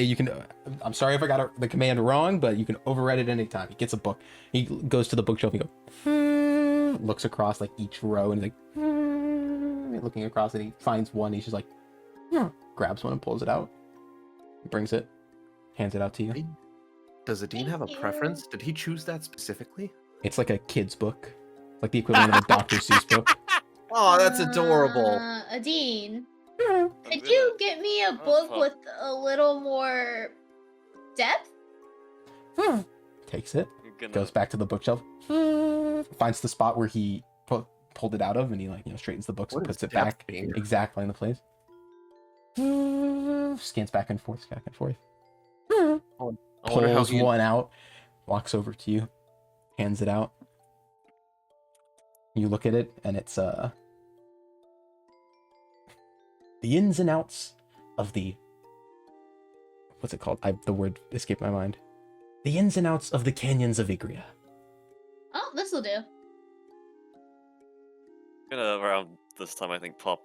I'm sorry if I got the command wrong, but you can override it anytime. He gets a book. He goes to the bookshelf. He goes, looks across like each row, and he's like, looking across, and he finds one. He's just like, grabs one and pulls it out. Brings it, hands it out to you. Does Adine have a Thank you. preference? Did he choose that specifically? It's like a kid's book, like the equivalent of a Dr. Seuss book. Oh, that's adorable. Adine, I'm could gonna- you get me a book fuck. with a little more depth? Takes it, I'm gonna- goes back to the bookshelf, finds the spot where he pulled it out of, and he straightens the books What and is puts it depth back being? exactly in the place. Scans back and forth, back and forth. I wonder how Pulls he. one out, walks over to you, hands it out. You look at it, and it's the ins and outs of the. What's it called? The word escaped my mind. The ins and outs of the canyons of Igria. Oh, this'll do. Gonna around this time I think pop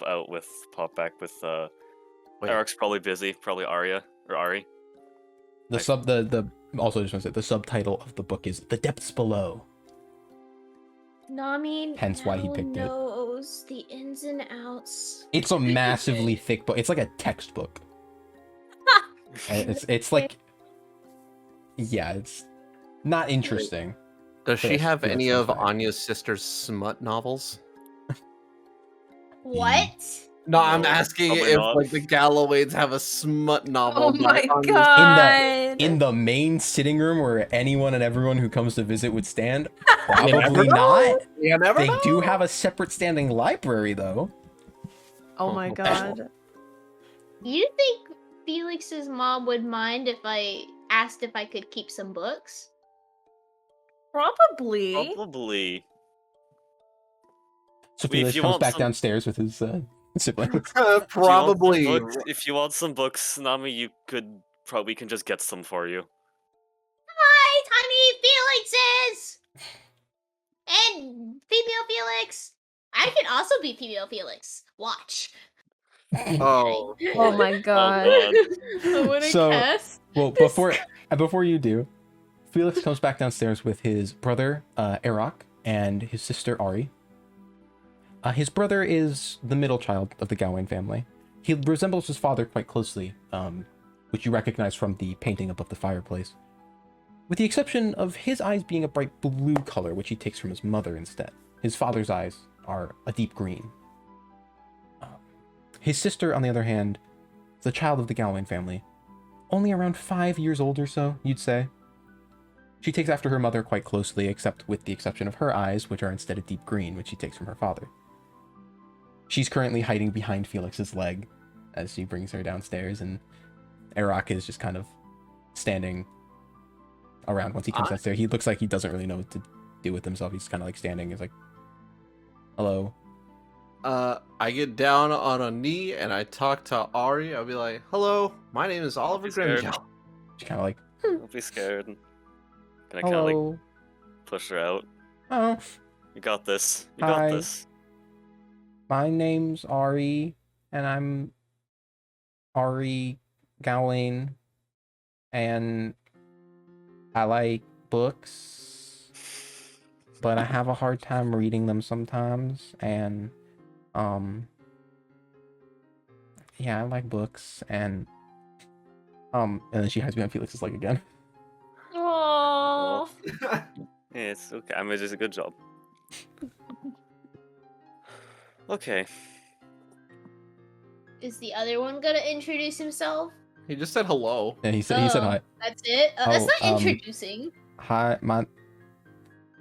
back with Wait. Eric's probably busy, probably Arya or Ari. The also just want to say the subtitle of the book is "The Depths Below." Nami Hence why he now picked it. knows the ins and outs. It's a massively thick book. It's like a textbook. And it's like, yeah, it's not interesting. Does she Yes, have yes, any in of fact. Anya's sister's smut novels? What? No, I'm No, asking probably if not. like the Gallowaydes have a smut novel. Oh by my Anya's- god! In the main sitting room where anyone and everyone who comes to visit would stand, You never probably know. not. You never They know. do have a separate standing library though. Oh my Oh, god. You think Felix's mom would mind if I asked if I could keep some books? Probably. Probably. So If Felix you comes want back some- downstairs with his siblings. Probably. If you want some books, Nami, we can just get some for you. Hi, tiny Felixes! And female Felix! I can also be female Felix. Watch. Oh. Oh boy. my god. I want to So- cast. Well, this before you do, Felix comes back downstairs with his brother Aeroc and his sister Ari. His brother is the middle child of the Galwayne family. He resembles his father quite closely, which you recognize from the painting above the fireplace. With the exception of his eyes being a bright blue color, which he takes from his mother instead. His father's eyes are a deep green. His sister, on the other hand, is a child of the Galwayne family. Only around 5 years old or so, you'd say. She takes after her mother quite closely, except with the exception of her eyes, which are instead a deep green, which she takes from her father. She's currently hiding behind Felix's leg as she brings her downstairs, and Aeroc is just kind of standing around once he comes downstairs. He looks like he doesn't really know what to do with himself. He's kind of like standing. He's like, hello. I get down on a knee and I talk to Ari. I'll be like, hello, my name is Oliver be scared. Grimjow. She's kind of like, Don't be scared. Gonna kind of hello. like push her out. Oh, You got this. You Hi. got this. my name's Ari, and I'm Ari Galwayne, and I like books, but I have a hard time reading them sometimes, and yeah, I like books, and then she hides behind Felix's leg again. Oh. Yeah, it's okay. I mean, it's a good job. Okay. Is the other one gonna introduce himself? He just said hello. And he said hi. That's it? That's Oh, not introducing. Hi, my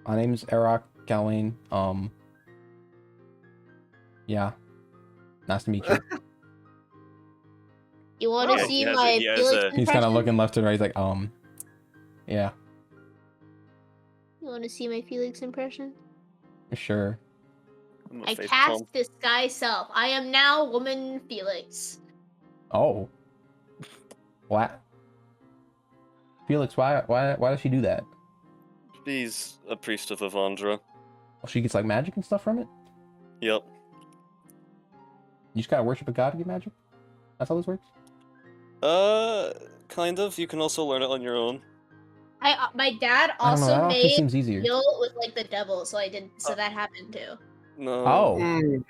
name's Aeroc Galwayne. Yeah, nice to meet you. You want to Yeah, see he has my a- he has Felix a- impression? He's kind of looking left and right. He's like, yeah, You want to see my Felix impression? sure. I'm a I face cast palm. disguise self. I am now woman Felix. Oh, what? Felix, why does she do that? She's a priest of Avandra. Oh, she gets like magic and stuff from it. Yep. You just gotta worship a god to get magic. That's how this works. Kind of. You can also learn it on your own. My dad I don't know. That also actually made seems easier. deal with like the devil, so I did. So that happened too. No. Oh, Mm,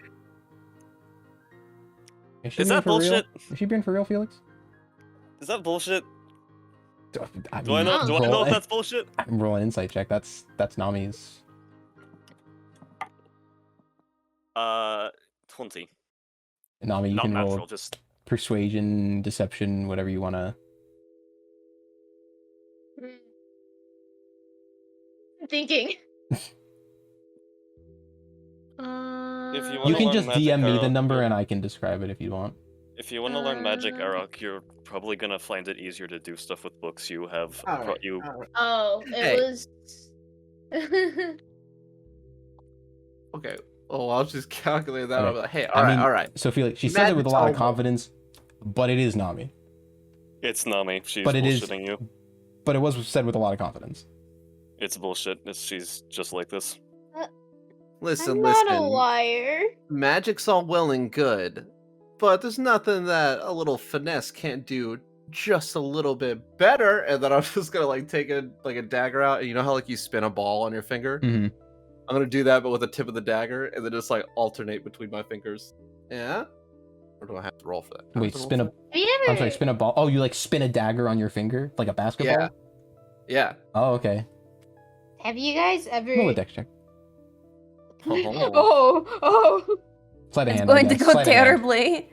is she Is being that for real? bullshit? Is she being for real, Felix? Is that bullshit? Do I Do I know? No. Do I know if that's bullshit? I'm rolling an insight check. That's Nami's. 20. Nami, you Not can natural. roll Just persuasion, deception, whatever you wanna. I'm thinking. if you You wanna can learn just magic DM me the Arok, number you're- and I can describe it if you want. If you want to learn magic Uh, Arok, you're probably gonna find it easier to do stuff with books. You have alright, you. alright. Oh, it Hey. was. Okay. Oh, I'll just calculate that. Okay. I'll be like, hey, I all right, mean, all right. So Felix, she says it with a lot of Magic's all- confidence, but it is Nami. It's Nami. She's But it is- bullshitting you. But it was said with a lot of confidence. It's bullshit. She's just like this. Listen, I'm not a listen. liar. Magic's all well and good, but there's nothing that a little finesse can't do just a little bit better. And then I'm just gonna like take a dagger out, and you know how like you spin a ball on your finger? Mm-hmm. I'm gonna do that, but with the tip of the dagger, and then just like alternate between my fingers. Yeah. Or do I have to roll for that? Do I have Wait, to roll spin a. for that? Have you ever? I'm sorry, spin a ball. Oh, you like spin a dagger on your finger like a basketball? Yeah. Yeah. Oh, okay. Have you guys ever? Roll a dex check. Oh. Sleight of It's hand. I going to guess. go Sleight of hand. terribly.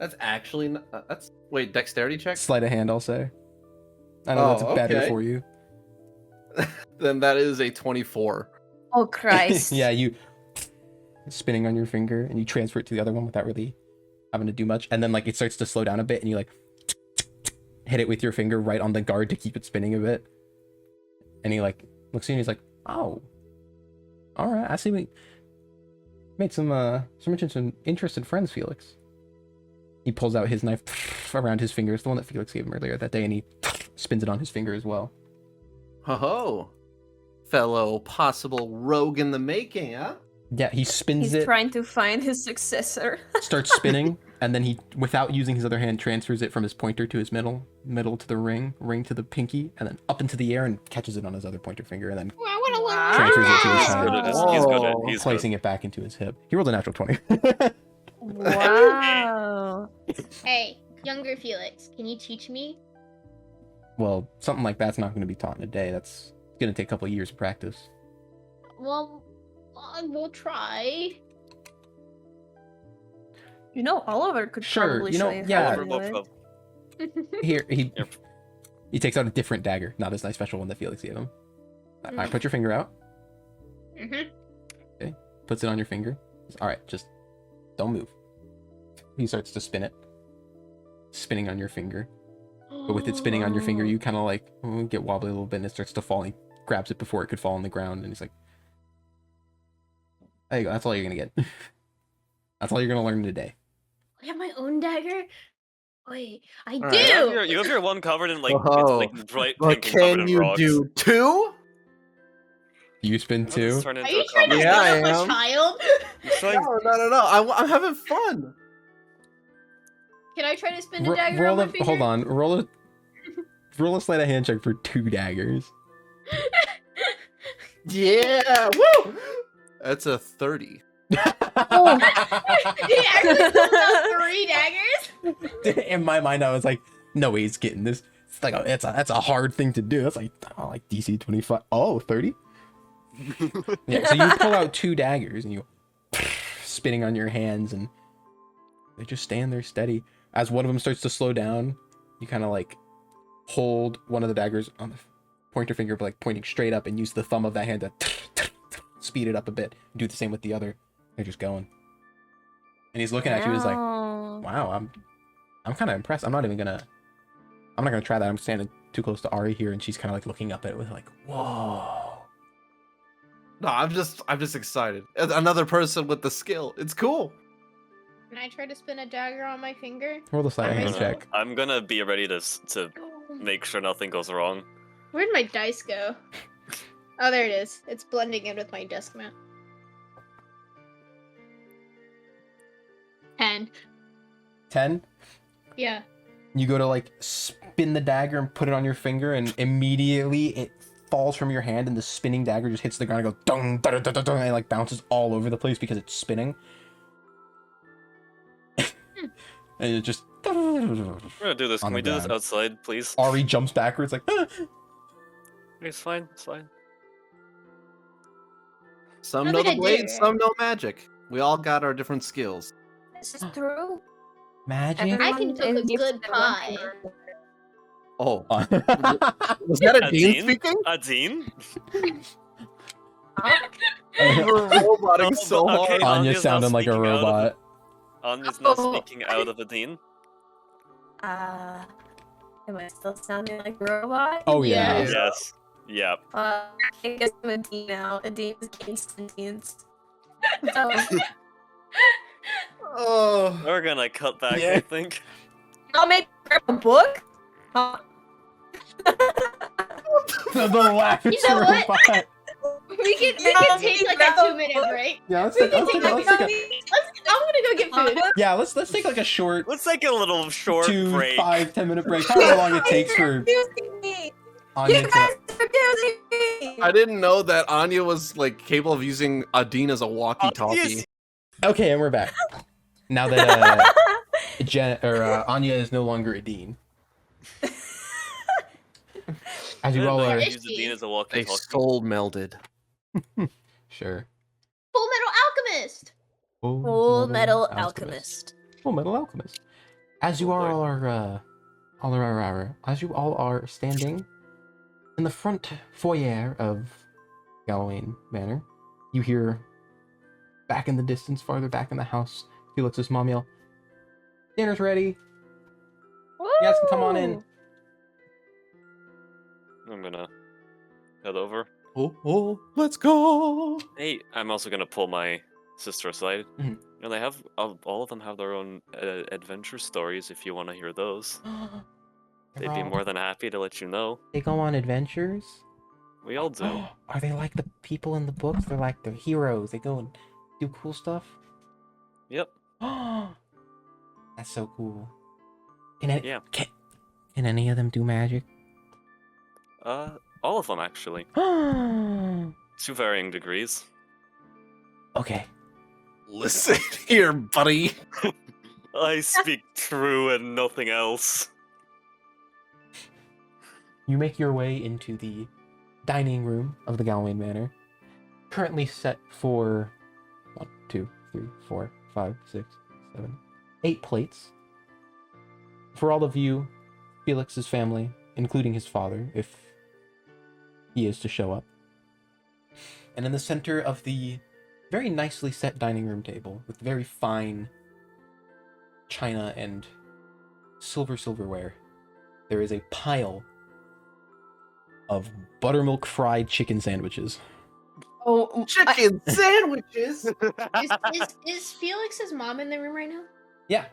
That's actually that's wait, dexterity check. Sleight of hand, I'll say. I know that's Oh, better okay. for you. Then that is a 24. Oh Christ. Yeah, you spinning on your finger and you transfer it to the other one without really having to do much, and then like it starts to slow down a bit, and you like hit it with your finger right on the guard to keep it spinning a bit. And he like looks at you and he's like, "Oh, all right, I see we made some interested friends, Felix." He pulls out his knife around his fingers, the one that Felix gave him earlier that day, and he spins it on his finger as well. Ho ho. Fellow possible rogue in the making, huh? Yeah, he spins He's it, trying to find his successor. starts spinning, and then he, without using his other hand, transfers it from his pointer to his middle to the ring to the pinky, and then up into the air and catches it on his other pointer finger, and then Oh, I want to learn. transfers it to his He's hand, good at this. He's good at he's placing it back into his hip. He rolled a natural 20. Wow. Hey, younger Felix, can you teach me? Well, something like that's not going to be taught in a day. That's going to take a couple of years of practice. Well, we'll try. You know, Oliver could Sure, probably you know, show you yeah. how to do Oliver it. will- Here, he Yep. he takes out a different dagger, not his nice special one that Felix gave him. All right, put your finger out. Mm-hmm. Puts it on your finger. All right, just don't move. He starts to spin it, spinning on your finger. But with it spinning on your finger, you kind of like get wobbly a little bit, and it starts to fall. He grabs it before it could fall on the ground, and he's like, "There you go. That's all you're gonna get. That's all you're gonna learn today." I have my own dagger? Wait, I All do! right. You have your one covered in like Oh, it's like bright But pink and covered can in you rocks. do 2? You spin How does this too. turn Are into you a trying to comedy? Yeah, beat I up am. a child? You're trying- No. I'm having fun. Can I try to spin a dagger Roll on my a finger? hold on. Roll a sleight of hand check for 2 daggers. Yeah, woo! That's a 30. He actually pulled out 3 daggers? In my mind, I was like, "No way, he's getting this." It's like that's a hard thing to do. That's like DC 25. Oh, 30. Yeah, so you pull out 2 daggers and you spinning on your hands, and they just stand there steady. As one of them starts to slow down, you kind of like hold one of the daggers on the pointer finger, but like pointing straight up, and use the thumb of that hand to speed it up a bit. Do the same with the other. They're just going. And he's looking at you as like, Wow. "Wow, I'm kind of impressed. I'm not gonna try that. I'm standing too close to Ari here, and she's kind of like looking up at it with like, whoa." No, I'm just excited. Another person with the skill. It's cool. Can I try to spin a dagger on my finger? Roll the sleight of I'm hand gonna- check. I'm gonna be ready to make sure nothing goes wrong. Where'd my dice go? Oh, there it is. It's blending in with my desk mat. 10. 10. Yeah. You go to like spin the dagger and put it on your finger, and immediately it falls from your hand, and the spinning dagger just hits the ground and goes dung, da, da, da, da, da, and it like bounces all over the place because it's spinning. And it just. We're gonna do this. On Can the we do this ground. outside, please? Ari jumps backwards like. "Ah." It's fine. It's fine. Some What know did the I blade, do? some know magic. We all got our different skills. This is true. Magic. I can Everyone cook a in gifts good get one pie. finger. Oh, was that a Dean Dean? speaking? A Dean? We're roboting Oh, so but okay. hard. Anya Anya's sounding not like a speaking out of the- robot. Anya's not Oh. speaking out of the Dean. Am I still sounding like a robot? Oh yeah. Yeah. Yes. Yep. I guess I'm a D now. A D is gained sentience. So, Oh, We're gonna cut back, Yeah. I think. I'll maybe grab a book. Huh? The laugh is You know what? robot. We can Yeah, take like no. a 2-minute break. Yeah, let's We take, can let's take take, a let's take a, I'm gonna go get food. yeah, let's take like a short Let's take a little short 2, break. 5, 10 minute break. However long it takes for Confusing me. Anya You to. guys are confusing me. I didn't know that Anya was like capable of using a Dean as a walkie-talkie. Yes. Okay, and we're back. Now that Anya is no longer a dean. As you all I are. didn't use the Dean as a They walkie-talkie. soul melded. Sure. Full Metal Alchemist. Full Metal Alchemist. Full Metal Alchemist. As you Oh, as you all are standing in the front foyer of Galwayne Manor, you hear back in the distance, farther back in the house, Felix's mom yell, Dinner's ready. You guys can come on in. Woo! I'm gonna head over. Oh, let's go. Hey, I'm also gonna pull my sister aside. Mhm. And they have all of them have their own adventure stories. If you want to hear those, they'd be more than happy to let you know. They go on adventures. We all do. Are they like the people in the books? They're like the heroes. They go and do cool stuff. Yep. That's so cool. Can any of them do magic? All of them actually, to varying degrees. Okay. Listen here, buddy. I speak true and nothing else. You make your way into the dining room of the Galwayne Manor, currently set for 1, 2, 3, 4, 5, 6, 7, 8 plates. For all of you, Felix's family, including his father, if he is to show up. And in the center of the very nicely set dining room table, with very fine china and silverware, there is a pile of buttermilk fried chicken sandwiches. Oh, Chicken sandwiches. Is Felix's mom in the room right now? Yeah.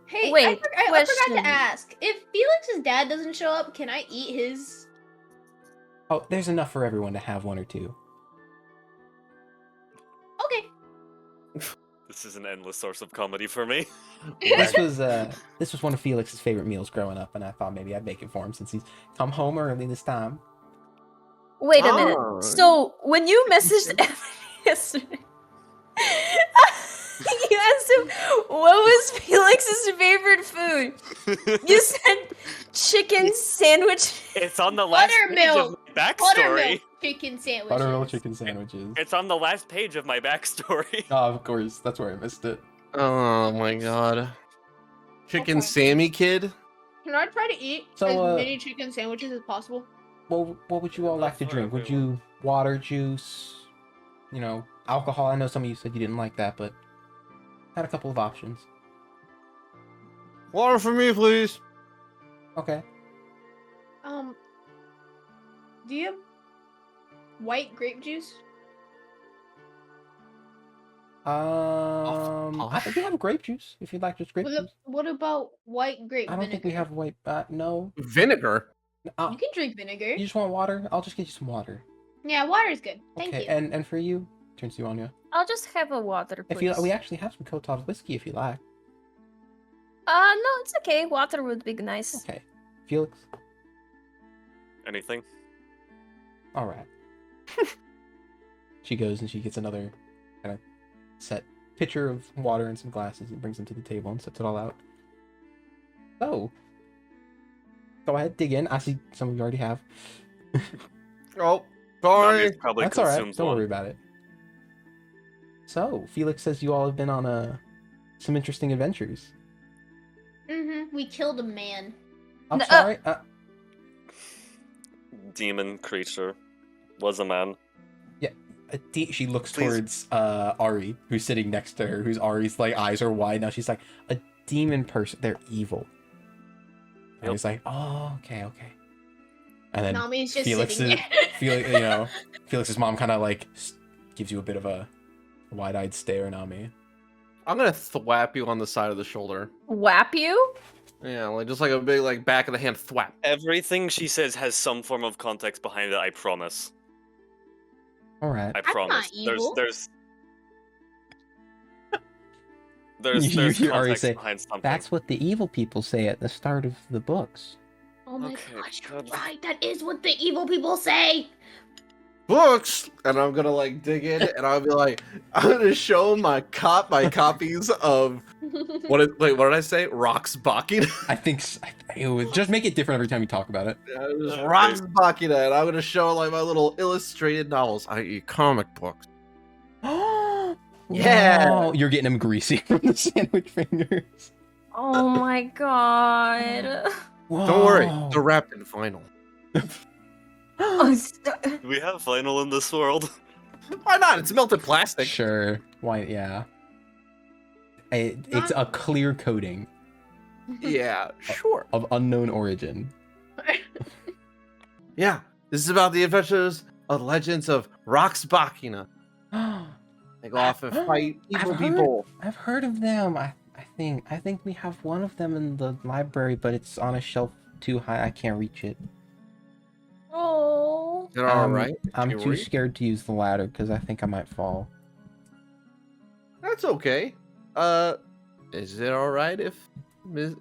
Hey, Wait, I forgot question. to ask. If Felix's dad doesn't show up, can I eat his? Oh, there's enough for everyone to have 1 or 2. Okay. This is an endless source of comedy for me. This was one of Felix's favorite meals growing up, and I thought maybe I'd make it for him since he's come home early this time. wait a minute. Oh. So when you messaged Evan yesterday, you asked him what was Felix's favorite food. You said chicken sandwich. It's on the last page of my backstory. Buttermilk chicken sandwiches. Buttermilk chicken sandwiches. It's on the last page of my backstory. Oh, of course. That's where I missed it. Oh my god. Chicken Okay. Sammy kid? Can I try to eat So, as many chicken sandwiches as possible? Well, what would you all like to drink? Would you water, juice, alcohol? I know some of you said you didn't like that, but had a couple of options. Water for me, please. Okay. Do you have white grape juice? I think we have grape juice if you'd like just grape juice. What about white grape I don't vinegar? think we have white. No. Vinegar. You can drink vinegar. You just want water? I'll just get you some water. Yeah, water is good. Thank Okay. you. And for you, turns to you, Anya. I'll just have a water, If please. we actually have some Kotov's whiskey if you like. No, it's okay. Water would be nice. Okay. Felix. Anything? All right. She goes and she gets another kind of set pitcher of water and some glasses and brings them to the table and sets it all out. So, go ahead, dig in. I see some of you already have. Oh, sorry. Nami's probably That's all right. consumed Don't one. worry about it. So, Felix says you all have been on some interesting adventures. We killed a man. I'm No, sorry. Demon creature was a man. She looks Please. towards Ari, who's sitting next to her, whose Ari's like eyes are wide now. She's like, a demon person. They're evil. And Yep. he's like, oh, okay. And then Nami's just Felix sitting is, there. Felix's mom kind of like gives you a bit of a wide-eyed stare, Nami. I'm gonna thwap you on the side of the shoulder. Whap you? Yeah, like just like a big like back of the hand thwap. Everything she says has some form of context behind it, I promise. All right. I not promise. evil. There's You hear Ari context say, behind something. That's what the evil people say at the start of the books. Oh my Okay, gosh, you're good. right. That is what the evil people say. Books, and I'm gonna like dig in, and I'll be like, I'm gonna show my copies of what did I say? Rocks Bakina. I think it would just make it different every time you talk about it. Rocks Bakina, and I'm gonna show like my little illustrated novels, i.e., comic books. Yeah. Wow, you're getting them greasy from the sandwich fingers. Oh my god. Don't worry, Wow. they're wrapped in vinyl. Oh, Do we have vinyl in this world? Why not? It's melted plastic. Sure. Why? Yeah. It's a clear coating Yeah, sure. of unknown origin. Yeah, this is about the adventures of the legends of Roxbachina. They go off and fight evil people. I've heard of them. I think we have one of them in the library, but it's on a shelf too high. I can't reach it. Oh. They're all right. I'm Can you too reach? scared to use the ladder because I think I might fall. That's okay. Is it all right if Miss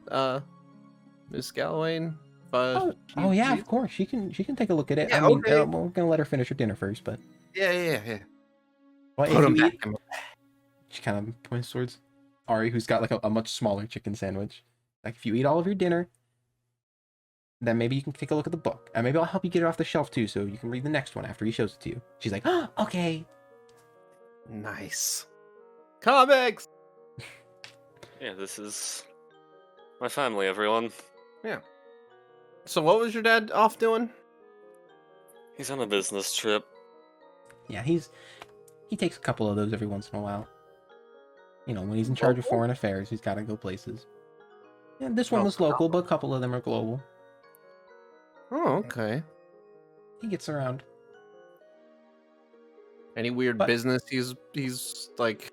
Galwayne? Oh yeah, of course. She can take a look at it. Yeah, I mean, okay. we're gonna let her finish her dinner first, but Yeah. well, Put if him you back. eat, she kind of points towards Ari, who's got like a much smaller chicken sandwich. Like, if you eat all of your dinner, then maybe you can take a look at the book, and maybe I'll help you get it off the shelf too, so you can read the next one after he shows it to you. She's like, oh, okay. Nice. Comics. Yeah, this is my family, everyone. So what was your dad off doing? He's on a business trip. Yeah, he takes a couple of those every once in a while. You know, when he's in charge of Local? foreign affairs, he's got to go places. Yeah, this one was Oh, local, but a couple of them are global. Oh, okay. He gets around. Any weird But- business he's like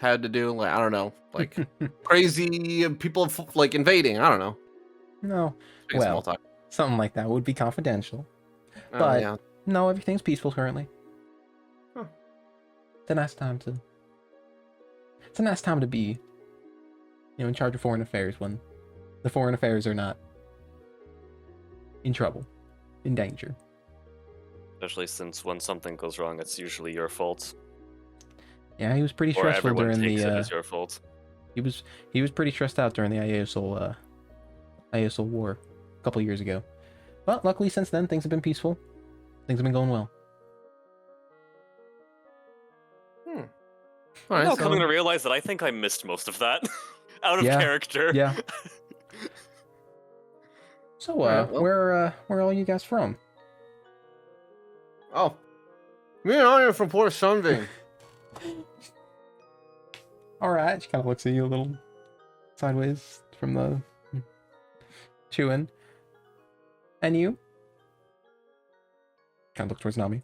had to do? Like, I don't know, like crazy people like invading. I don't know. No, Space Well, multi- something like that would be confidential. Oh, but- yeah. No, everything's peaceful currently. Huh. It's a nice time to. It's a nice time to be, in charge of foreign affairs when the foreign affairs are not in trouble, in danger. Especially since when something goes wrong, it's usually your fault. Yeah, he was pretty Or stressful everyone during takes the. it as your fault. He was pretty stressed out during the Aeosol War a couple years ago. But luckily, since then, things have been peaceful. Things have been going well. All right, Now so- coming to realize that I think I missed most of that. Out of Yeah, character. Yeah. So, Alright, well- where are all you guys from? Oh, me and I are from Port Sunbeam. All right, she kind of looks at you a little sideways from the chewing. And you? Kind of look towards Nami.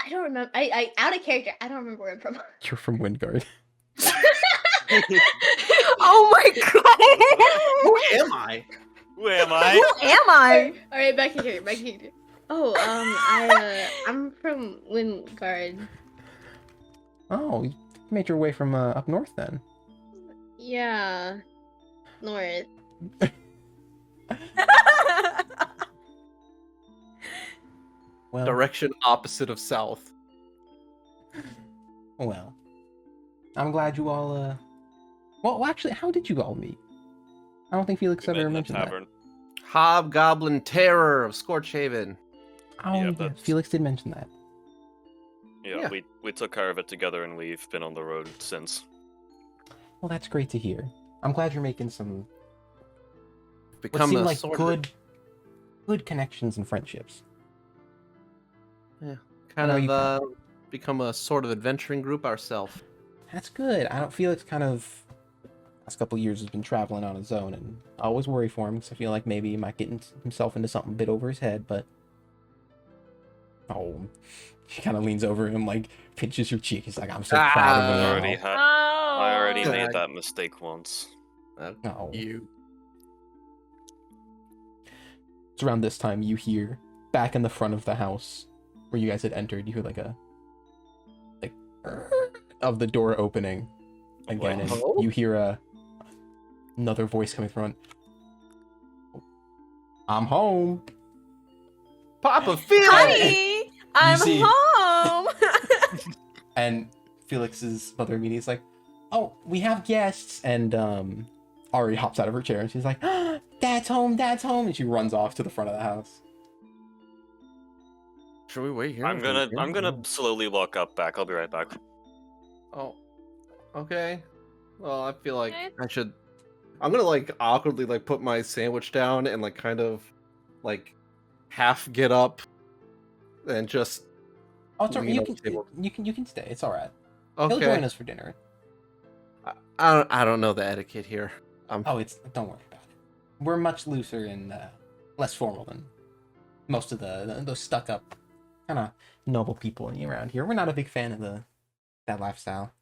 I don't remember. I out of character. I don't remember where I'm from. You're from Windguard. Oh my god! Who am I? Who am I? Who am I? All right, back in character. Back in character. Oh, I'm from Windguard. Oh, you made your way from up north then. Yeah, north. Well, Direction opposite of south. well. I'm glad you all. Well, actually, how did you all meet? I don't think Felix We met ever in the mentioned that. tavern. Hobgoblin Terror of Scorchaven. Oh, Yeah, yeah, that's- Felix did mention that. Yeah, Yeah. we took care of it together and we've been on the road since. Well, that's great to hear. I'm glad you're making some what Become seem a like sort of good connections and friendships. kind I know of you become a sort of adventuring group ourselves. That's good. I don't Felix kind of last couple of years has been traveling on his own, and I always worry for him because I feel like maybe he might get himself into something a bit over his head. But she kind of leans over him, like pinches your cheek. He's like, "I'm so proud of I him." already, now." I already Oh. made that mistake once. Oh. You. It's around this time you hear back in the front of the house where you guys had entered. You hear like of the door opening again, and Hello? you hear another voice coming from. I'm home. Papa Felix! Honey, I'm see- home. And Felix's mother immediately is like, "Oh, we have guests." And Ari hops out of her chair and she's like, Dad's home, and she runs off to the front of the house. Should we wait here? I'm gonna slowly walk up back. I'll be right back. Oh, okay. Well, I feel like Okay. I should. I'm gonna like awkwardly like put my sandwich down and like kind of like half get up and just Oh, it's all right. lean You on can, the table. you can stay. It's all right. He'll Okay. join us for dinner. I don't know the etiquette here. Don't worry about it. We're much looser and less formal than most of those stuck up kind of noble people around here. We're not a big fan of that lifestyle.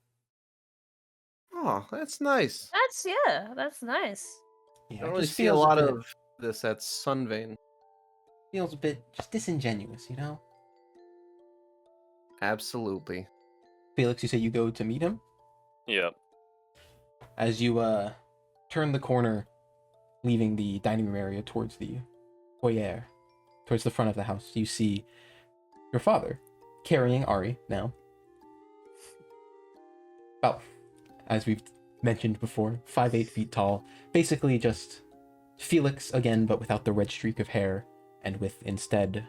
Oh, that's nice. That's nice. Yeah, I don't it really just see a feels lot bit, of this at Sunvane. feels a bit just disingenuous, you know. Absolutely. Felix, you say you go to meet him. Yep. As you turn the corner, leaving the dining room area towards the foyer, towards the front of the house, you see your father carrying Ari now. About, as we've mentioned before, 5'8" feet tall. Basically just Felix again, but without the red streak of hair, and with instead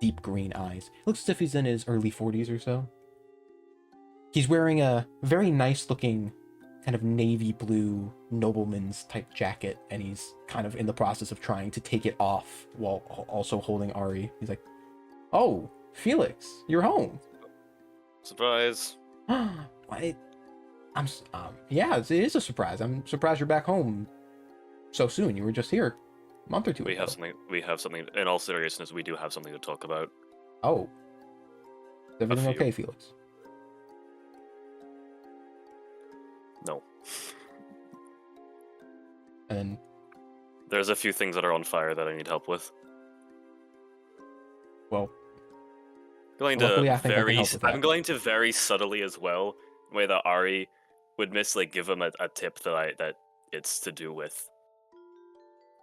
deep green eyes. Looks as if he's in his early 40s or so. He's wearing a very nice looking kind of navy blue nobleman's type jacket, and he's kind of in the process of trying to take it off while also holding Ari. He's like, "Oh, Felix, you're home." Surprise. Yeah, it is a surprise. I'm surprised you're back home so soon. You were just here a month or two We ago. have something. In all seriousness, we do have something to talk about. Oh, is everything few. okay, Felix? No. And There's a few things that are on fire that I need help with. well, Going luckily, to I think I can help with that. I'm going to very subtly as well, the way that Ari would give him a tip that it's to do with,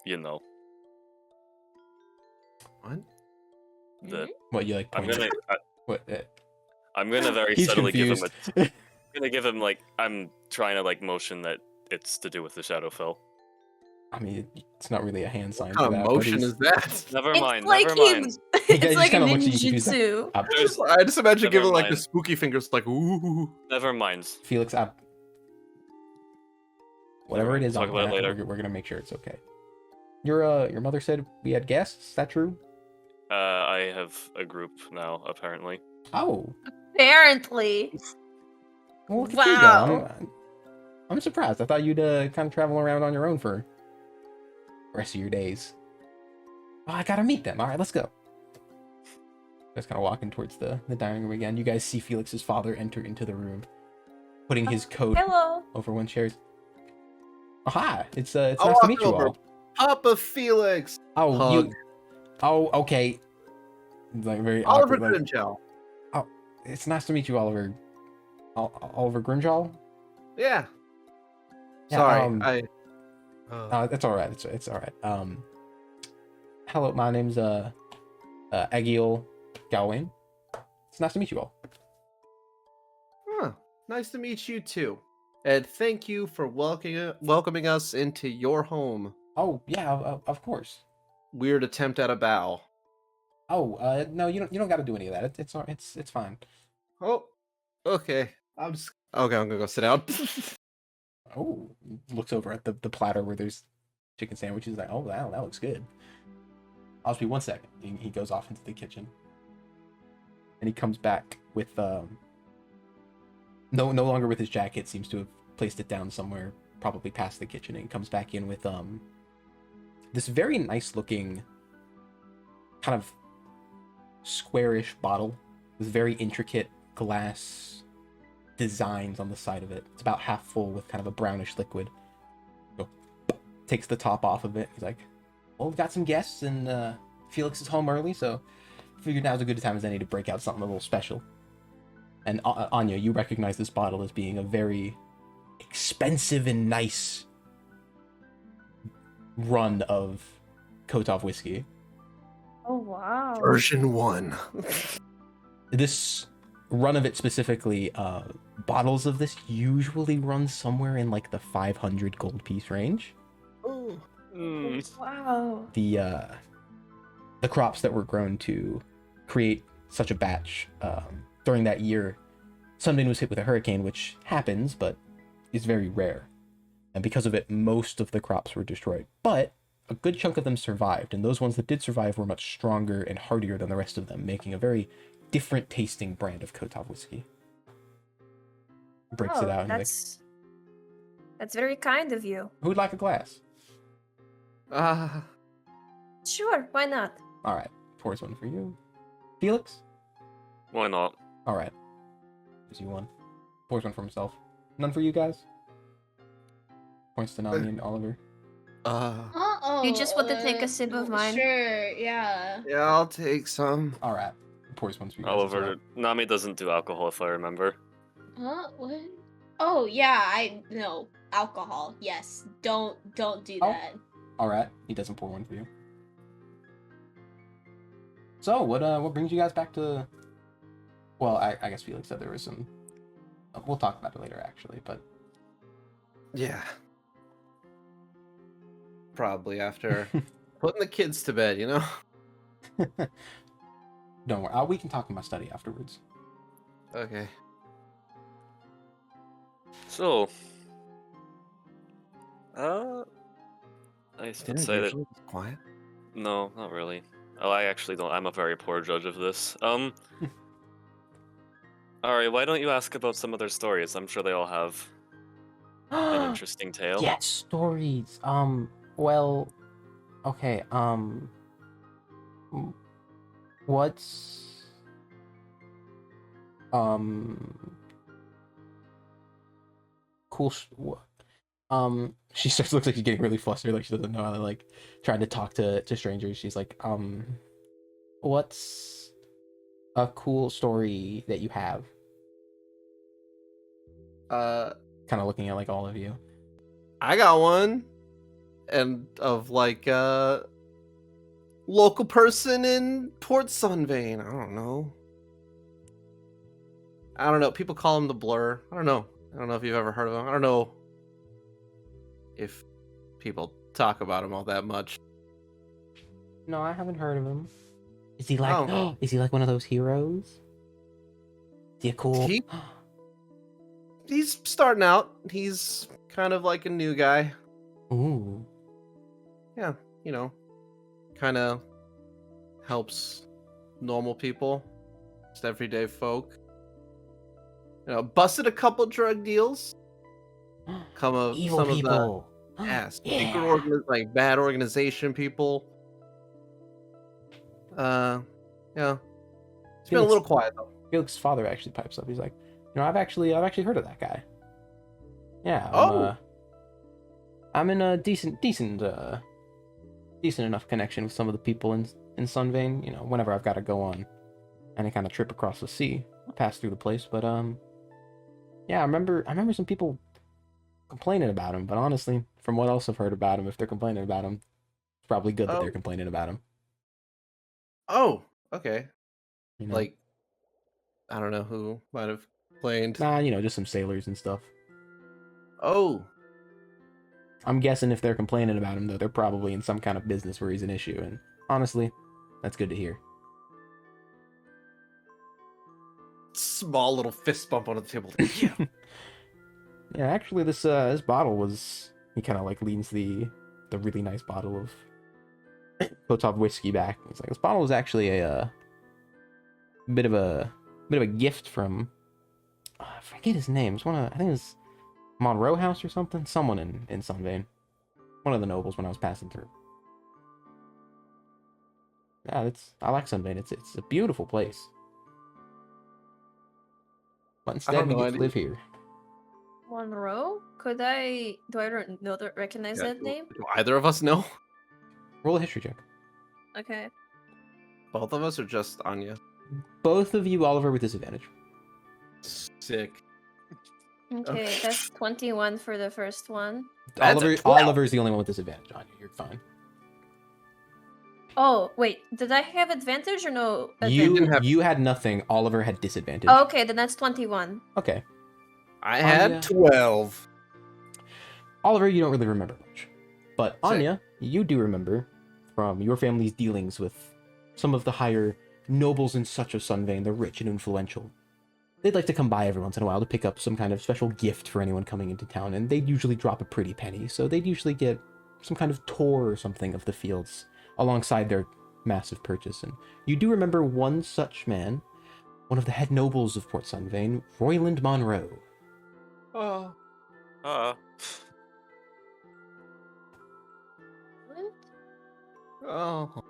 you know, What? the what you like? I'm Point gonna what? I'm gonna very He's subtly confused. I'm gonna give him I'm trying to motion that it's to do with the Shadowfell. I mean, it's not really a hand sign What for kind that. of motion but is that? Never It's mind. like Never mind. He it's just like a kinda looks at you confused, like, ninjutsu. uh, I just imagine Never giving like the mind. spooky fingers, like ooh. Never mind. Felix, whatever Never it mind. is, Talk about it later. we're gonna make sure it's okay. Your mother said we had guests. Is that true? I have a group now, apparently. Oh, Apparently. well, look at you go. I'm surprised. I thought you'd kind of travel around on your own for the rest of your days. Oh, I gotta meet them. All right, let's go. Just kind of walking towards the dining room again. You guys see Felix's father enter into the room, putting his coat Hello. over one chair. Oh, hi. It's nice I'll to walk meet you over. all. Papa Felix. Oh, Hug. Oh, okay. Like very Oliver awkward. Like, Grimjaw. it's nice to meet you, Oliver. Oliver Grimjaw. Yeah. Yeah, Sorry, it's all right. It's all right. Hello, my name's Agiel Galwayne. It's nice to meet you all. Huh. Nice to meet you too. And thank you for welcoming us into your home. Oh yeah, of course. Weird attempt at a bow. Oh, no, you don't got to do any of that. It's fine. Oh, okay. Okay, I'm gonna go sit down. Oh, looks over at the platter where there's chicken sandwiches. Like, oh wow, that looks good. I'll just be 1 second. He goes off into the kitchen, and he comes back with no longer with his jacket. Seems to have placed it down somewhere, probably past the kitchen, and he comes back in with this very nice looking kind of squarish bottle with very intricate glass designs on the side of it. It's about half full with kind of a brownish liquid. So, takes the top off of it. He's like, well, we've got some guests, and Felix is home early, so figured now's a good time as any to break out something a little special. And Anya, you recognize this bottle as being a very expensive and nice run of Kotov whiskey. Oh wow. Version 1. This run of it specifically, bottles of this usually run somewhere in like the 500 gold piece range. Oh. Wow. The crops that were grown to create such a batch during that year, Sunvane was hit with a hurricane, which happens, but is very rare. And because of it, most of the crops were destroyed. But a good chunk of them survived, and those ones that did survive were much stronger and hardier than the rest of them, making a very different tasting brand of Kotov whiskey. Breaks it out and like, that's very kind of you. who'd like a glass? Sure, why not? All right, pours one for you. Felix? Why not? All right. Gives you one. Pours one for himself. None for you guys? Points to Nami and Oliver. Uh-oh. You just want to take a sip of mine? Sure, yeah. Yeah, I'll take some. All right. Pours one for you guys. as Oliver, well. Nami doesn't do alcohol, if I remember. Huh? What? Oh yeah, I no alcohol. Yes, don't do Oh. that. All right. He doesn't pour one for you. So, what brings you guys back to... Well, I guess Felix said there was some... We'll talk about it later, actually, but... Yeah. Probably after putting the kids to bed, you know? Don't worry. We can talk in my study afterwards. Okay. So, I would say that Usually it's quiet. no, not really. Oh, I actually don't. I'm a very poor judge of this. Alright, why don't you ask about some of their stories? I'm sure they all have an interesting tale. Yes, stories. Well, okay. What's cool? She starts looks like she's getting really flustered, like she doesn't know how to like try to talk to strangers. She's like, what's a cool story that you have? Kind of looking at like all of you. I got one. And of like local person in Port Sunvane. I don't know. People call him the Blur. I don't know if you've ever heard of him. I don't know if people talk about him all that much. No, I haven't heard of him. Is he like? Oh. Is he like one of those heroes? Is he a cool? He's starting out. He's kind of like a new guy. Ooh. Yeah, you know, kind of helps normal people, just everyday folk. You know, busted a couple drug deals. Evil some people. of the Yeah. secret like bad organization people. Yeah, it's been a little quiet though. Felix's father actually pipes up. He's like, I've actually heard of that guy. Yeah. I'm in a decent enough connection with some of the people in Sunvane. You know, whenever I've got to go on any kind of trip across the sea, I pass through the place. But yeah, I remember some people complaining about him. But honestly, from what else I've heard about him, if they're complaining about him, it's probably good that they're complaining about him. Oh, okay. You know? Like, I don't know who might have complained. Nah, just some sailors and stuff. Oh. I'm guessing if they're complaining about him, though, they're probably in some kind of business where he's an issue, and honestly, that's good to hear. Small little fist bump on the table. Yeah. Yeah, actually, this bottle was... He kind of, like, leans the really nice bottle of Kotov whiskey back. He's like, this bottle is actually a bit of a gift from... I forget his name. It's I think it's Monroe House or something? Someone in Sunvane. One of the nobles when I was passing through. Yeah, I like Sunvane. It's a beautiful place. But instead, we get to live here. Monroe? Do I recognize that name? Do either of us know? Roll a history check. Okay. Both of us or just Anya? Both of you, Oliver, with disadvantage. Sick. Okay, that's 21 for the first one. That's a 12. Oliver's the only one with disadvantage on you. You're fine. Oh, wait, did I have advantage or no? You had nothing. Oliver had disadvantage. Oh, okay, then that's 21. Okay. I had 12. Oliver, you don't really remember much. But Sick. Anya, you do remember from your family's dealings with some of the higher nobles in such a Sunvane, the rich and influential. They'd like to come by every once in a while to pick up some kind of special gift for anyone coming into town, and they'd usually drop a pretty penny, so they'd usually get some kind of tour or something of the fields alongside their massive purchase. And you do remember one such man one of the head nobles of Port Sunvane, Royland Monroe. Oh. Uh, What? Oh.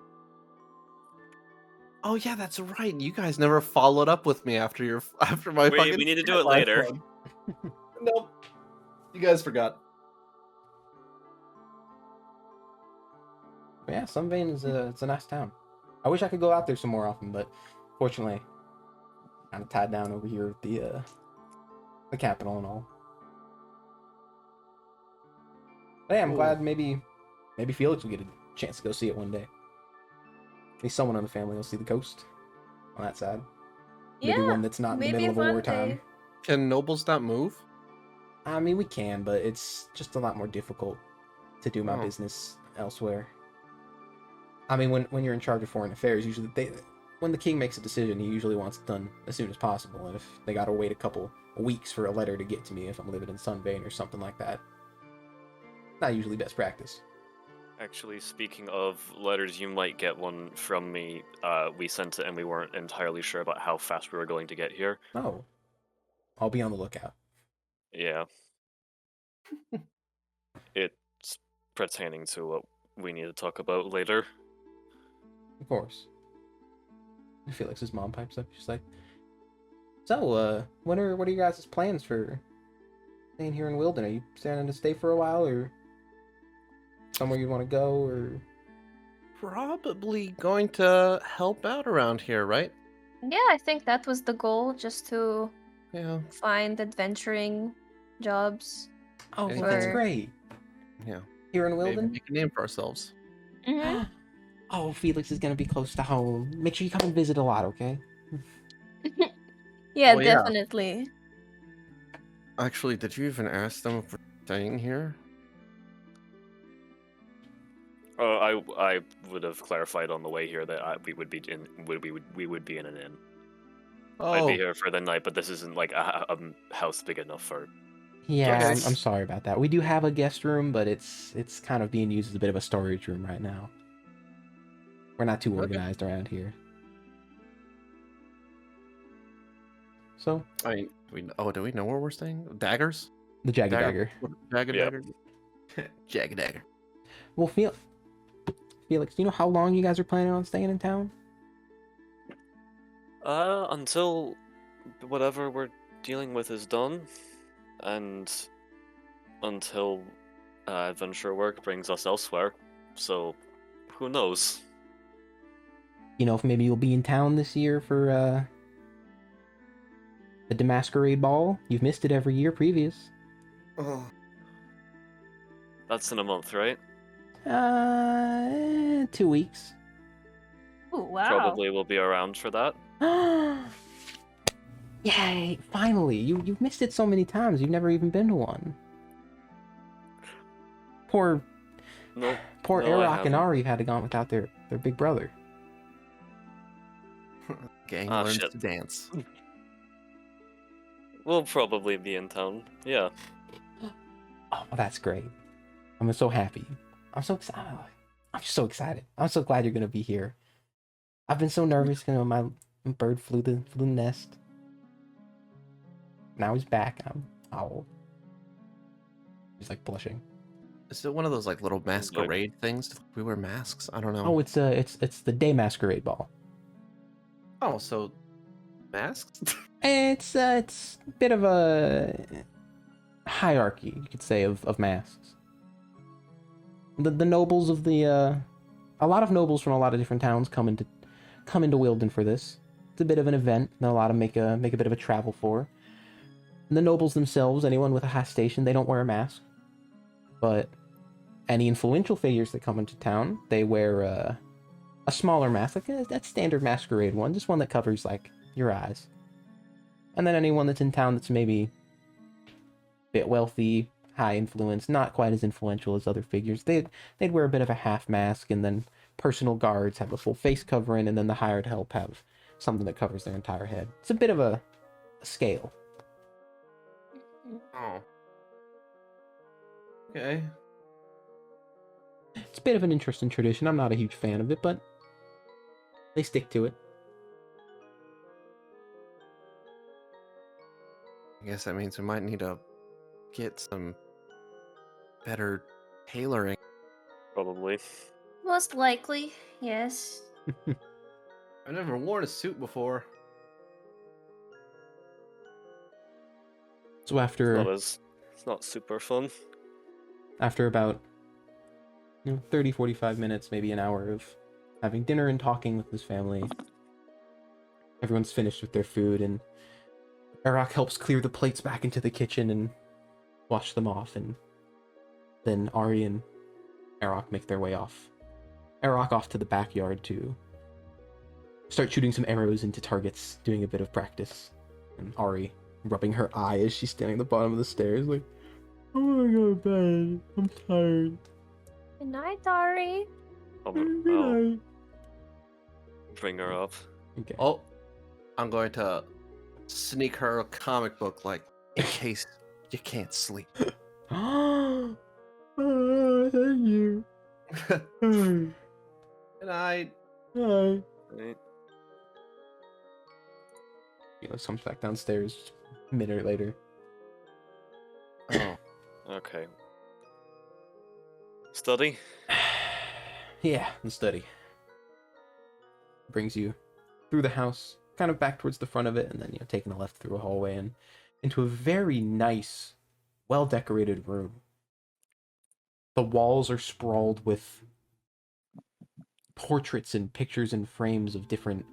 Oh yeah, that's right. You guys never followed up with me after my we fucking need to do it last later. one. Nope. You guys forgot. But yeah, Sunvane is it's a nice town. I wish I could go out there some more often, but fortunately, kind of tied down over here at the capital and all. But yeah, I'm Cool. glad maybe Felix will get a chance to go see it one day. At least someone in the family will see the coast on that side. Maybe Yeah, one that's not in the maybe middle of a one wartime. day. Can nobles not move? I mean, we can, but it's just a lot more difficult to do my Oh. business elsewhere. I mean, when you're in charge of foreign affairs, usually when the king makes a decision, he usually wants it done as soon as possible. And if they gotta wait a couple weeks for a letter to get to me if I'm living in Sunvane or something like that, not usually best practice. Actually, speaking of letters, you might get one from me. We sent it and we weren't entirely sure about how fast we were going to get here. Oh, I'll be on the lookout. Yeah. It's pertaining to what we need to talk about later. Of course. Felix's mom pipes up. She's like, "So, what are your guys' plans for staying here in Wilden? Are you planning to stay for a while, or somewhere you want to go, or?" Probably going to help out around here, right? Yeah, I think that was the goal, just to Yeah. find adventuring jobs. Oh, Anything- well, that's for- great. Yeah. Here in Maybe Wilden. make a name for ourselves. Mhm. Oh, Felix is gonna be close to home. Make sure you come and visit a lot, okay? Yeah, Well, yeah. definitely. Actually, did you even ask them if we're staying here? I would have clarified on the way here that we would be in an inn. I'd Oh, be here for the night, but this isn't like a house big enough for. Yeah, Yes. I'm sorry about that. We do have a guest room, but it's kind of being used as a bit of a storage room right now. We're not too Okay. organized around here. So, do we know where we're staying? Daggers? the Jagged Dagger. Jagged Yeah. dagger? Jagged dagger. Well, Felix, do you know how long you guys are planning on staying in town? Until whatever we're dealing with is done, and until adventure work brings us elsewhere. So, who knows? You know, if maybe you'll be in town this year for the Demasquerade Ball. You've missed it every year previous. Oh. That's in a month, right? 2 weeks. Oh, wow. Probably will be around for that. Yay! Finally, you've missed it so many times. You've never even been to one. Poor No, no, I Aerock and haven't. Ari had to gone without their big brother. Gang Ah, learns shit. to dance. We'll probably be in town. Yeah. Oh, that's great. I'm so happy. I'm so excited. I'm just so excited. I'm so glad you're gonna be here. I've been so nervous. You know, my bird flew the nest. Now he's back. He's like blushing. Is it one of those like little masquerade things? We wear masks? I don't know. Oh, it's the Day Masquerade Ball. Oh, so masks? It's a bit of a hierarchy, you could say, of masks. The nobles of a lot of nobles from a lot of different towns come into Wilden for this. It's a bit of an event that a lot of make a bit of a travel for. And the nobles themselves, anyone with a high station, they don't wear a mask. But any influential figures that come into town, they wear a smaller mask, like that standard masquerade one, just one that covers like your eyes. And then anyone that's in town that's maybe a bit wealthy, high influence, not quite as influential as other figures, they'd wear a bit of a half mask, and then personal guards have a full face covering, and then the hired help have something that covers their entire head. It's a bit of a scale. Oh. Okay. It's a bit of an interesting tradition. I'm not a huge fan of it, but they stick to it. I guess that means we might need to get some better tailoring. Probably. Most likely, yes. I've never worn a suit before. So after It's not super fun. about 30, 45 minutes, maybe an hour of having dinner and talking with his family, everyone's finished with their food, and Arak helps clear the plates back into the kitchen and wash them off, and then Ari and Arak make their way off. Arak off to the backyard to start shooting some arrows into targets, doing a bit of practice. And Ari rubbing her eye as she's standing at the bottom of the stairs, like, I wanna go to bed. I'm tired. Good night, Ari. I'll Good bring her up. Okay. Oh, I'm going to sneak her a comic book, like, in case you can't sleep. Oh, thank you. And I... Hi. Right. Felix comes back downstairs a minute later. Oh, Okay. Study? Yeah, the study. Brings you through the house, kind of back towards the front of it, and then, taking a left through a hallway and into a very nice, well-decorated room. The walls are sprawled with portraits and pictures and frames of different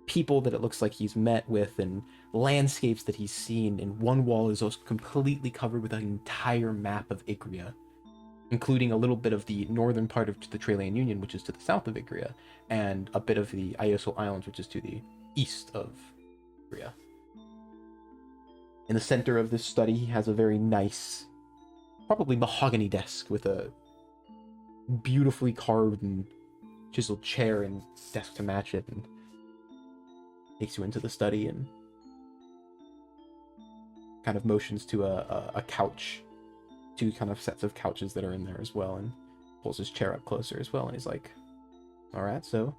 people that it looks like he's met with, and landscapes that he's seen, and one wall is also completely covered with an entire map of Ygria, including a little bit of the northern part of the Tralian Union, which is to the south of Ygria, and a bit of the Iosel Islands, which is to the east of Ygria. In the center of this study, he has a very nice, probably mahogany desk with a beautifully carved and chiseled chair and desk to match it, and takes you into the study and kind of motions to a couch, two kind of sets of couches that are in there as well, and pulls his chair up closer as well, and he's like, all right, so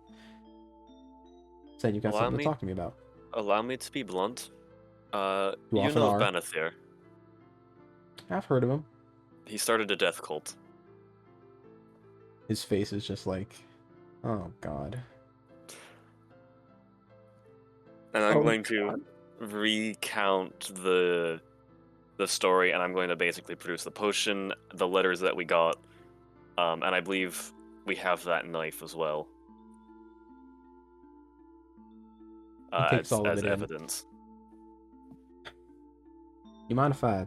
said you got something to talk to me about. Allow me to be blunt. You often know are. of Banithir. I've heard of him. He started a death cult. His face is just like, oh god. And I'm Oh, going to recount the story, and I'm going to basically produce the potion, the letters that we got, and I believe we have that knife as well. He takes all of as it in. evidence. You mind if I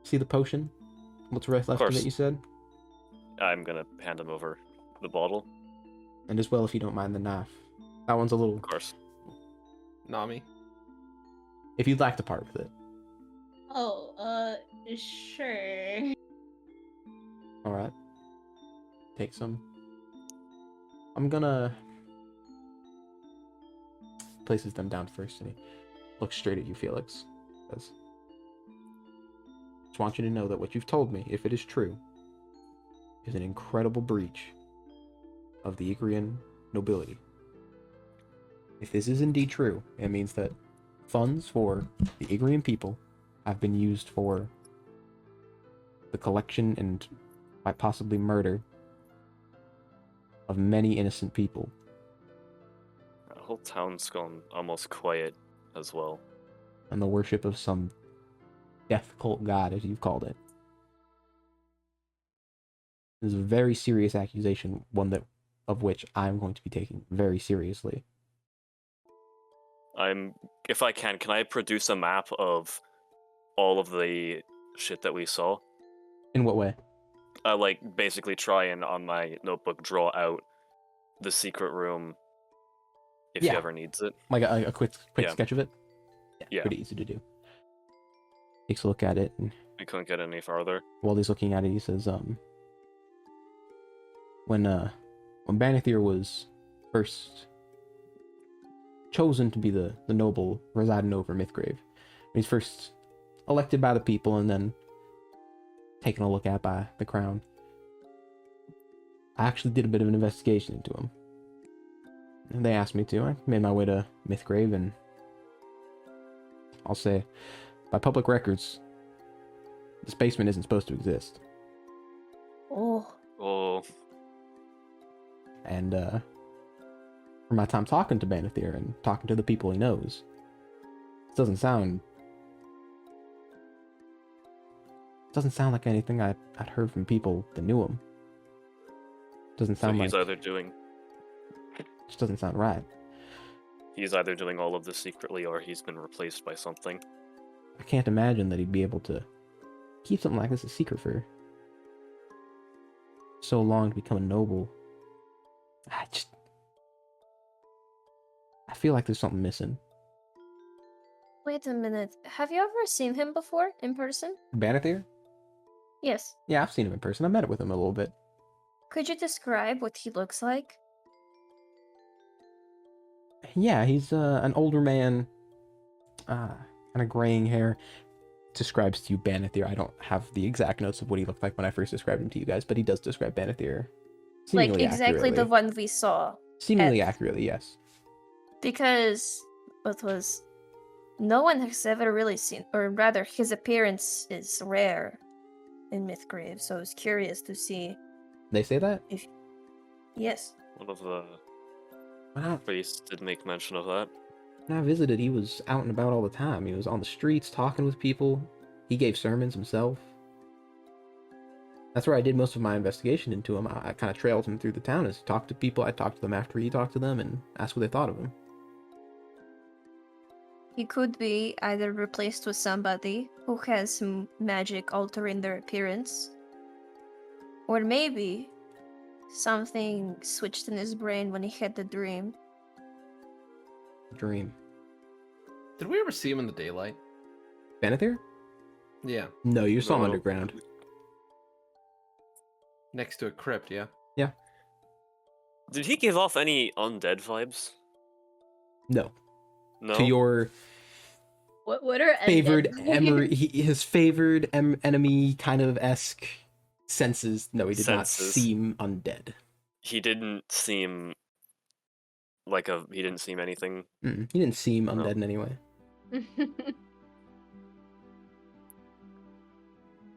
see the potion? What's left of course. it, you said? I'm gonna hand him over the bottle, And as well, if you don't mind the knife. That one's a little... of course. Nami. If you'd like to part with it. Oh, sure. Alright. Take some. I'm gonna... Places them down first, and he looks straight at you, Felix. Says, just want you to know that what you've told me, if it is true, is an incredible breach of the Ygrian nobility. If this is indeed true, it means that funds for the Ygrian people have been used for the collection and by possibly murder of many innocent people. The whole town's gone almost quiet as well. And the worship of some death cult god, as you've called it. This is a very serious accusation, one that of which I'm going to be taking very seriously. If I can I produce a map of all of the shit that we saw? In what way? Like, basically try and, on my notebook, draw out the secret room if Yeah. he ever needs it. Like a quick Yeah. sketch of it? Yeah. Pretty easy to do. Takes a look at it, and We couldn't get any farther. while he's looking at it, he says, when Banithir was first chosen to be the noble residing over Mythgrave, when he's first elected by the people and then taken a look at by the crown, I actually did a bit of an investigation into him. And they asked me to. I made my way to Mythgrave, and I'll say By public records, this basement isn't supposed to exist. Oh. Oh, And from my time talking to Banithir and talking to the people he knows, it doesn't sound like anything I'd heard from people that knew him. Doesn't so sound he's like either doing just doesn't sound right. he's either doing all of this secretly or he's been replaced by something. I can't imagine that he'd be able to keep something like this a secret for so long to become a noble. I feel like there's something missing. Wait a minute. Have you ever seen him before in person? Banithir? Yes. Yeah, I've seen him in person. I met with him a little bit. Could you describe what he looks like? Yeah, he's an older man, kind of graying hair. Describes to you Banithir. I don't have the exact notes of what he looked like when I first described him to you guys, but he does describe Banithir Like seemingly exactly the accurately. one we saw. Seemingly at- accurately, yes. Because what was no one has ever really seen, or rather his appearance is rare in Mythgrave, so I was curious to see They say that? if yes. One of the When I, priests did make mention of that. when I visited, he was out and about all the time. He was on the streets talking with people. He gave sermons himself. That's where I did most of my investigation into him. I kind of trailed him through the town as he talked to people. I talked to them after he talked to them and asked what they thought of him. He could be either replaced with somebody who has some magic altering their appearance, or maybe something switched in his brain when he had the dream. Dream. Did we ever see him in the daylight? Banithir? Yeah. No, you saw him No. underground. Next to a crypt, yeah. Did he give off any undead vibes? No. No. To your What are favored undead? his favored enemy kind of esque senses. No, he did not Senses. seem undead. He didn't seem like he didn't seem anything. He didn't seem No. undead in any way.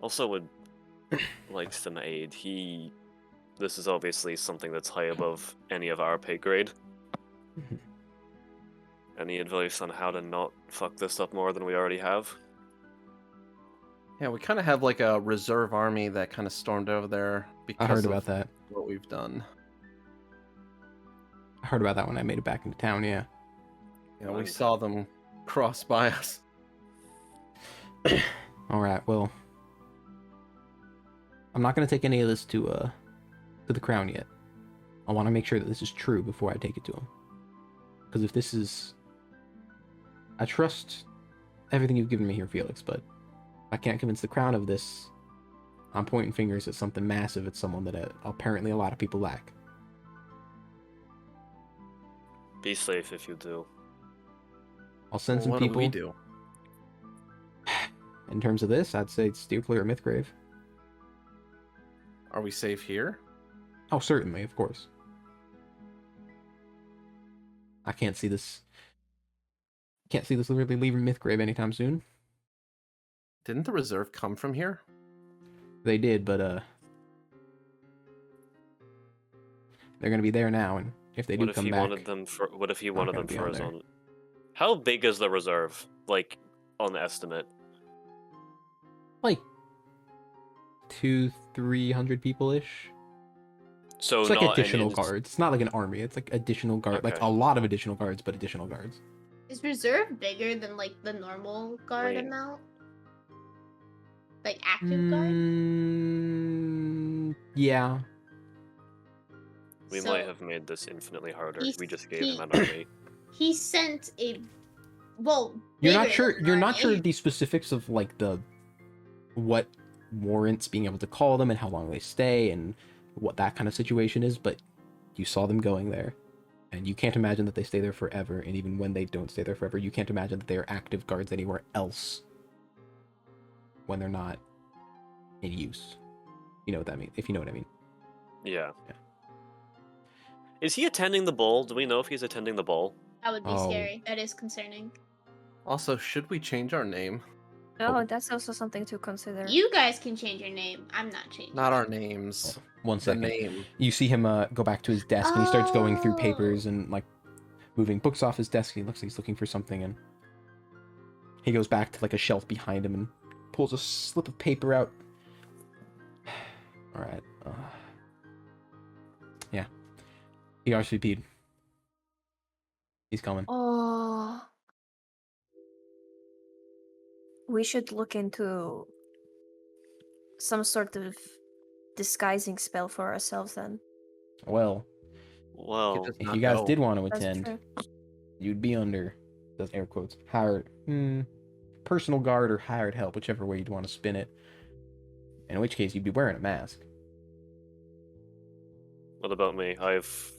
Also would like some aid. This is obviously something that's high above any of our pay grade. Mhm. Any advice on how to not fuck this up more than we already have? Yeah, we kind of have like a reserve army that kind of stormed over there because I heard of about that. what we've done. I heard about that when I made it back into town, yeah. You know, we And- saw them cross by us. Alright, well. I'm not gonna take any of this to the crown yet. I wanna make sure that this is true before I take it to him. Because if this is I trust everything you've given me here, Felix, but I can't convince the crown of this. I'm pointing fingers at something massive at someone that apparently a lot of people lack. Be safe if you do. I'll send Well, some what people. do we do? In terms of this, I'd say steer clear of Mythgrave. Are we safe here? Oh, certainly, of course. I can't see this. Can't see this literally leaving Mythgrave anytime soon. Didn't the reserve come from here? They did, but they're gonna be there now, and if they What do if come he back, wanted them for? What if he Not wanted gonna them be for on his there. own? How big is the reserve? Like on the estimate? like 200-300 people ish. So It's like not additional any, guards. It's not like an army. It's like additional guard, like Okay. a lot of additional guards, but additional guards. Is reserve bigger than like the normal guard Wait. amount? Like active guard? Yeah. We So, might have made this infinitely harder. he's- We just gave he- him an army. He sent a You're not bigger sure. than You're an not sure army. the specifics of like what warrants being able to call them and how long they stay and what that kind of situation is. But you saw them going there, and you can't imagine that they stay there forever. And even when they don't stay there forever, you can't imagine that they are active guards anywhere else when they're not in use. You know what that means? If you know what I mean. Yeah. Yeah. Is he attending the ball? Do we know if he's attending the ball? That would be Oh. scary. That is concerning. Also, should we change our name? Oh, that's also something to consider. You guys can change your name. I'm not changing. Not our names. One The second. name. You see him go back to his desk, and he starts going through Oh. papers and like moving books off his desk. He looks like he's looking for something, and he goes back to like a shelf behind him and pulls a slip of paper out. All right. Yeah. He RSVP'd. He's coming. Oh. We should look into some sort of disguising spell for ourselves then. Well, Well, Just if not you guys go. did want to That's attend, true. you'd be under those air quotes hired personal guard or hired help, whichever way you'd want to spin it. In which case, you'd be wearing a mask. what about me? I've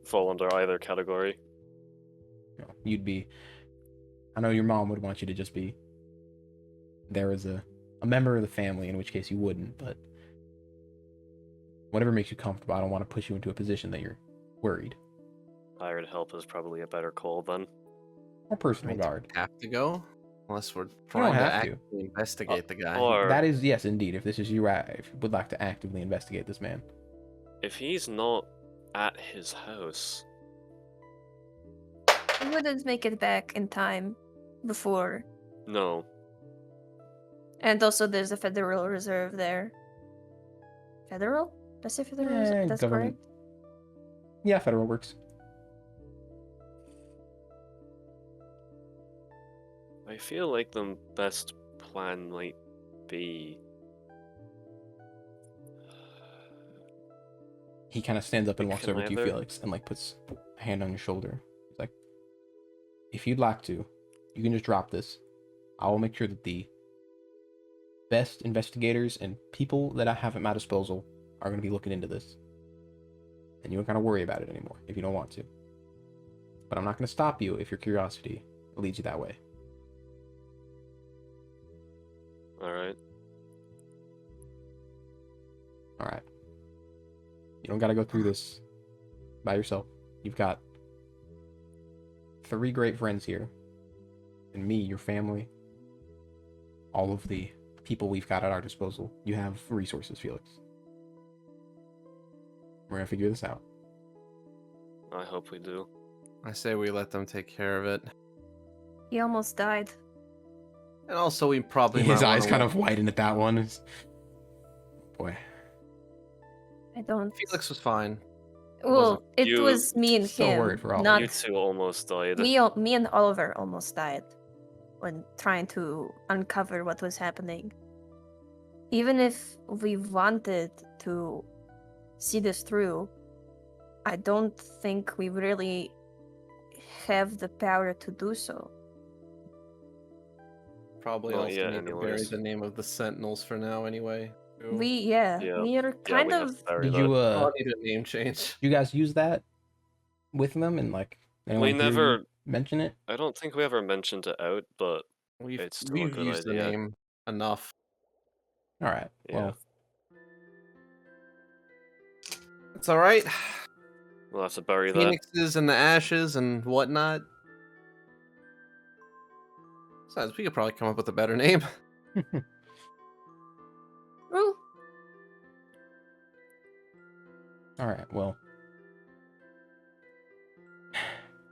fall under either category. You know, you'd be. I know your mom would want you to just be there as a member of the family, in which case you wouldn't, but whatever makes you comfortable. I don't want to push you into a position that you're worried. Hired help is probably a better call then. Or I personal mean, guard. have to go unless we're don't trying to have to. actively investigate the guy. Or That is, yes, indeed. If this is you, if you would like to actively investigate this man. if he's not at his house, We wouldn't make it back in time before. no. And also there's a Federal Reserve there. Federal? Did I say Federal Reserve? That's government. correct. Yeah, federal works. I feel like the best plan might be. He kind of stands up and We walks can over to you, either- Felix, and like puts a hand on your shoulder. He's like, if you'd like to, you can just drop this. I will make sure that the best investigators and people that I have at my disposal are going to be looking into this. And you don't got to worry about it anymore if you don't want to. But I'm not going to stop you if your curiosity leads you that way. Alright. All right. You don't got to go through this by yourself. You've got 3 great friends here. And me, your family. All of the people we've got at our disposal. You have resources, Felix. We're going to figure this out. I hope we do. I say we let them take care of it. He almost died. And also, we probably His might eyes wanna kind of widen at that one. Boy. I don't. Felix was fine. Well, it You- was me and Still him. worried for all of not You two almost died. me and Oliver almost died when trying to uncover what was happening. Even if we wanted to see this through, I don't think we really have the power to do so. Probably Not also yet, need to bury anyways. the name of the Sentinels for now, anyway. too. Yeah. We are Yeah, kind we have of to bury Did that. you, I'll need a name change. you guys use that with them? And, like, anyone We hear you never. mention it? I don't think we ever mentioned it out, but It's still a We've good used idea. the name enough. All right. yeah. Well, It's all right. We'll have to bury that. Phoenixes and the ashes and whatnot. Besides, we could probably come up with a better name. Ooh, all right. Well,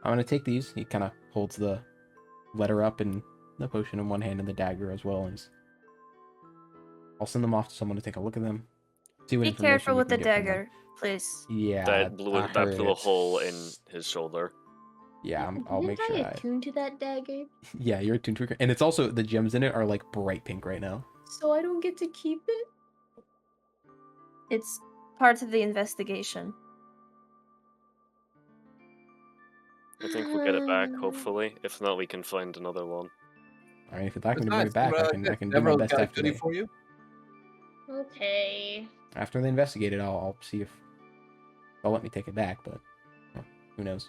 I'm going to take these. He kind of holds the letter up and the potion in one hand and the dagger as well. And I'll send them off to someone to take a look at them. See what be information careful we with the can get from them. dagger, please. Yeah, That blew I that blew a heard it. hole in his shoulder. Yeah, I'll make sure. I attune to that dagger, Yeah, you're attuned to it, and it's also the gems in it are like bright pink right now. so I don't get to keep it. It's part of the investigation. I think we'll get it back, hopefully. If not, we can find another one. I mean, if you'd like me to bring it back, I can do my Deborah's best got a after goodie they, for you. Okay. after they investigate it. I'll see if they'll let me take it back, but well, who knows?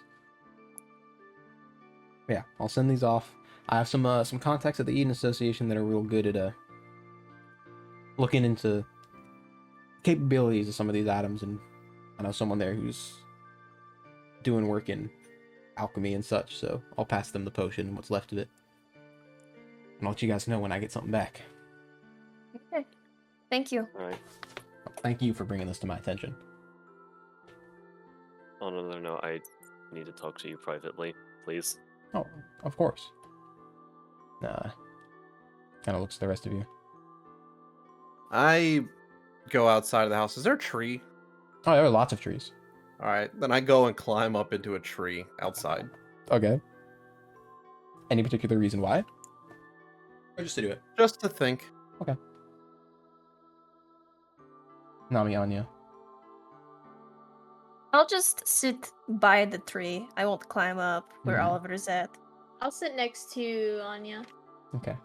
Yeah, I'll send these off. I have some contacts at the Eden Association that are real good at looking into capabilities of some of these items, and I know someone there who's doing work in alchemy and such, so I'll pass them the potion and what's left of it. I'll let you guys know when I get something back. Okay. Thank you. All right. Thank you for bringing this to my attention. On another note, I need to talk to you privately, please. Oh, of course. Kind of looks at the rest of you. I go outside of the house. Is there a tree? Oh, there are lots of trees. All right, then I go and climb up into a tree outside. Okay. Any particular reason why? Or just to do it? Just to think. Nami Anya. I'll just sit by the tree. I won't climb up where Mhm. Oliver's at. I'll sit next to Anya. Okay.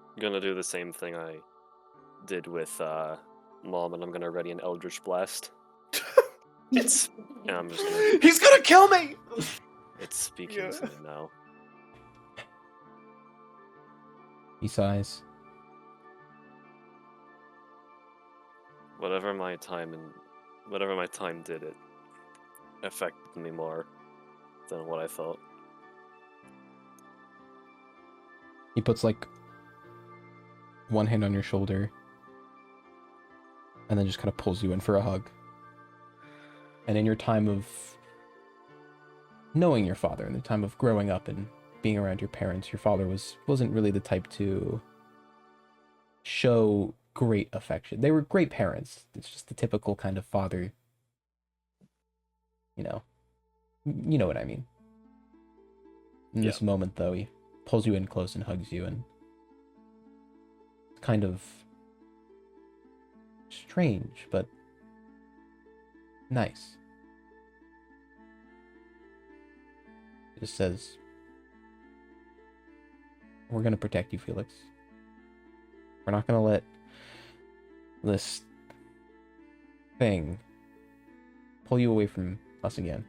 I'm gonna do the same thing I did with Mom, and I'm gonna ready an Eldritch Blast. It's. And I'm just gonna. He's gonna kill me! It's speaking Yeah. to me now. He sighs. Whatever my time did, it affected me more than what I thought. He puts like one hand on your shoulder and then just kind of pulls you in for a hug. And in your time of knowing your father, in the time of growing up and being around your parents, your father wasn't really the type to show great affection. They were great parents. It's just the typical kind of father, you know what I mean. In this moment, though, he pulls you in close and hugs you, and it's kind of strange, but nice. He just says, "We're gonna protect you, Felix. We're not gonna let this thing pull you away from us again."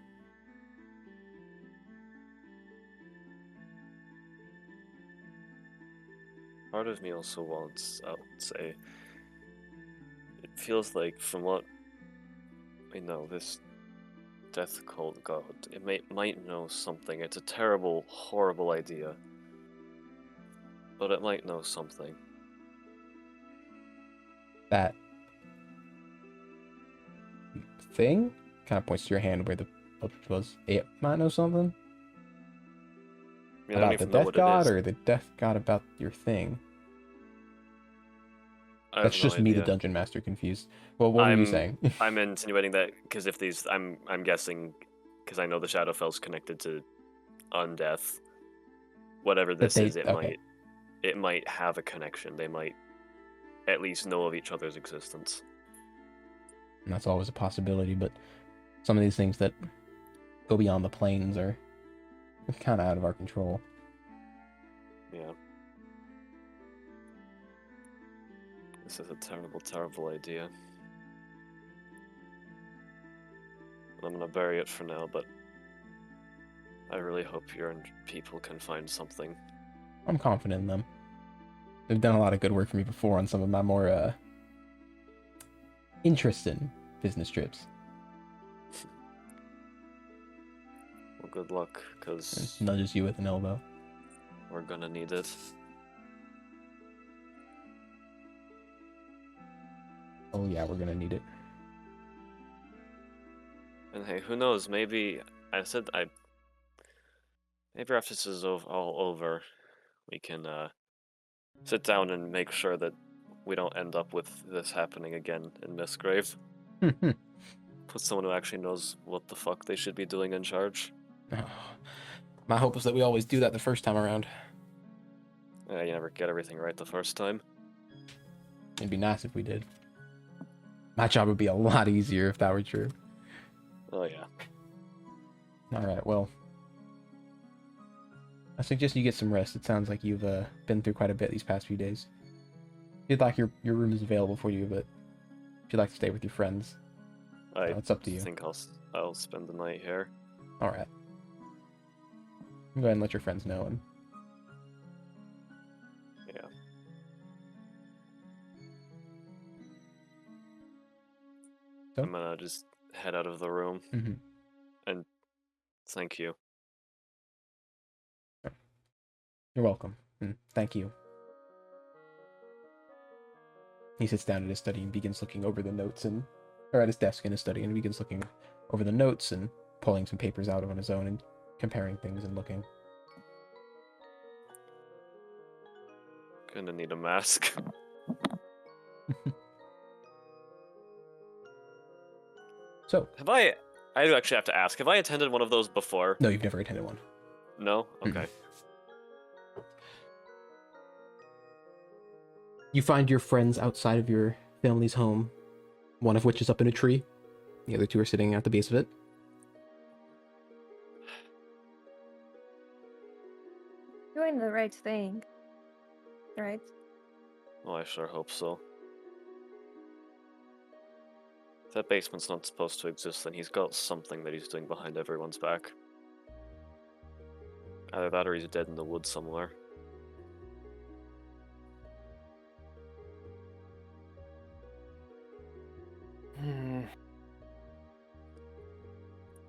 Part of me also wants, I would say, it feels like from what we know, this death cult god, it might know something. It's a terrible, horrible idea, but it might know something. That thing kind of points to your hand where the public was. It might know something I mean, I don't about the even know death what god, it is. or the death god about your thing. I have That's no just me, the idea. dungeon master, confused. Well, what were you saying? I'm insinuating that because if these, I'm guessing, because I know the Shadowfell's connected to undeath. Whatever this is, okay. it might have a connection. They might at least know of each other's existence. And that's always a possibility, but some of these things that go beyond the planes are kind of out of our control. Yeah. This is a terrible, terrible idea. I'm gonna bury it for now, but I really hope your people can find something. I'm confident in them. They've done a lot of good work for me before on some of my more interesting business trips. Well, good luck, because And nudges you with an elbow. we're gonna need it. Oh yeah, we're gonna need it. And hey, who knows? Maybe maybe after this is all over, we can sit down and make sure that we don't end up with this happening again in Mythgrave. Put someone who actually knows what the fuck they should be doing in charge. My hope is that we always do that the first time around. Yeah, you never get everything right the first time. It'd be nice if we did. My job would be a lot easier if that were true. Oh yeah. Alright, well, I suggest you get some rest. It sounds like you've been through quite a bit these past few days. If you'd like, your room is available for you, but if you'd like to stay with your friends, it's up to you. I think I'll spend the night here. Alright. Go ahead and let your friends know. And Yeah. So? I'm gonna just head out of the room. Mhm. And thank you. You're welcome. Thank you. He sits down at his study and begins looking over the notes or at his desk in his study and begins looking over the notes and pulling some papers out on his own and comparing things and looking. Gonna need a mask. So, I do actually have to ask, have I attended one of those before? no, you've never attended one. No? Okay. You find your friends outside of your family's home, one of which is up in a tree. The other two are sitting at the base of it. Doing the right thing. Right? Well, I sure hope so. If that basement's not supposed to exist, then he's got something that he's doing behind everyone's back. Either that or he's dead in the woods somewhere.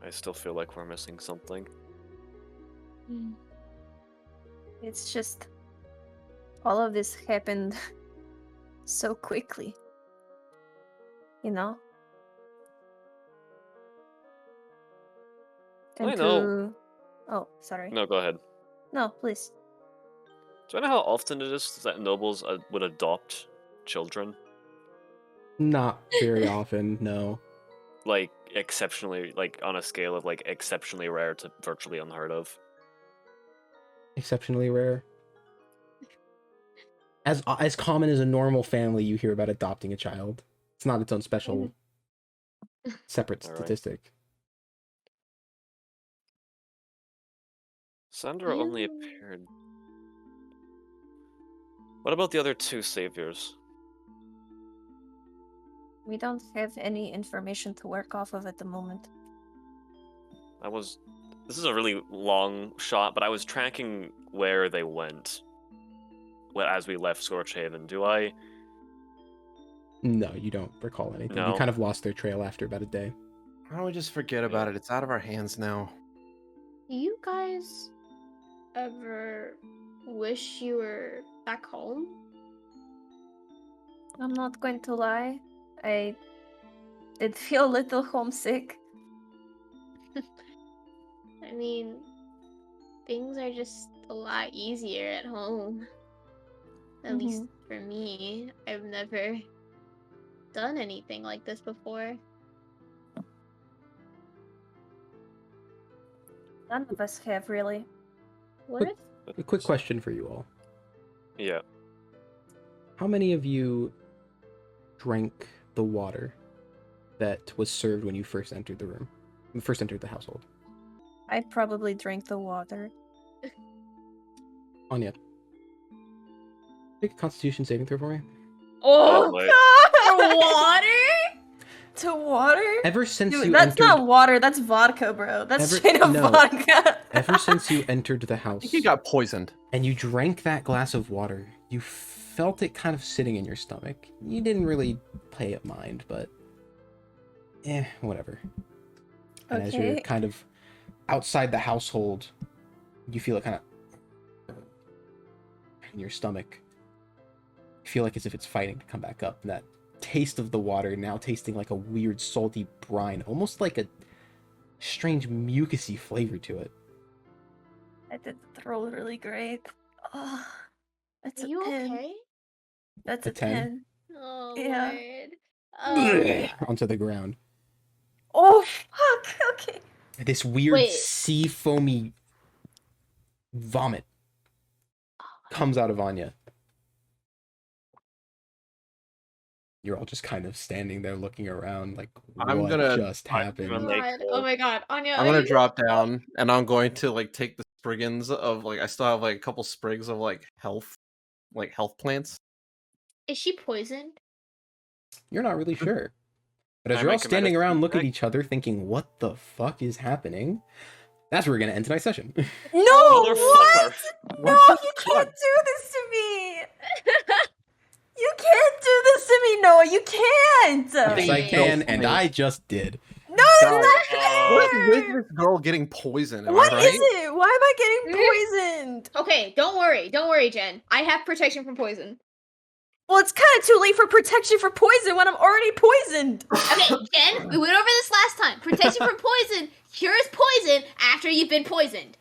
I still feel like we're missing something. It's just all of this happened so quickly. You know? I know. Oh, sorry. No, go ahead. No, please. Do I know how often it is that nobles would adopt children? Not very often, no. Like, exceptionally, like, on a scale of, like, exceptionally rare to virtually unheard of. Exceptionally rare. As common as a normal family, you hear about adopting a child. It's not its own special, separate All right. statistic. Sandra only appeared... What about the other two saviors? We don't have any information to work off of at the moment. This is a really long shot, but I was tracking where they went as we left Scorchaven. Do I? No, you don't recall anything. No. You kind of lost their trail after about a day. Why don't we just forget about it? It's out of our hands now. Do you guys ever wish you were back home? I'm not going to lie. I did feel a little homesick. I mean, things are just a lot easier at home. At least for me. I've never done anything like this before. None of us have, really. What if A quick question for you all. Yeah. How many of you drank the water that was served when you first entered the room? First entered the household? I probably drank the water. Anya. Make a constitution saving throw for me. Oh wait. god! Water? To water? Ever since Dude, you that's entered... not water, that's vodka, bro. That's Ever- straight up no. vodka. Ever since you entered the I house think he got poisoned. and you drank that glass of water, you felt it kind of sitting in your stomach. You didn't really pay it mind, but whatever. And as you're Okay. kind of outside the household, you feel it kind of in your stomach. You feel like as if it's fighting to come back up. And that taste of the water now tasting like a weird salty brine, almost like a strange mucusy flavor to it. I did throw really great. Oh, that's Are a you 10. okay? That's A a 10? 10. Oh Yeah. Lord. Onto the ground. Oh, fuck. Okay. This weird Wait. sea foamy vomit comes out of Anya. You're all just kind of standing there looking around like, I'm what gonna- just happened? gonna- God. Oh my god. Anya, I'm are gonna you- drop down and I'm going to like take the spriggans of like I still have like a couple sprigs of like health plants. Is she poisoned? You're not really sure. But as I you're all make a standing medicine around looking at check. each other thinking, what the fuck is happening? That's where we're gonna end tonight's session. No! What? Motherfucker. No, you can't do this to me! You can't do this to me, Noah! You can't! Yes, I Wait. can, and I just did. No, God. it's not What is with this girl getting poisoned? Am What I is right? it? Why am I getting poisoned? Okay, don't worry, Jen. I have protection from poison. Well, it's kind of too late for protection for poison when I'm already poisoned. Okay, Jen, we went over this last time. Protection from poison cures poison after you've been poisoned.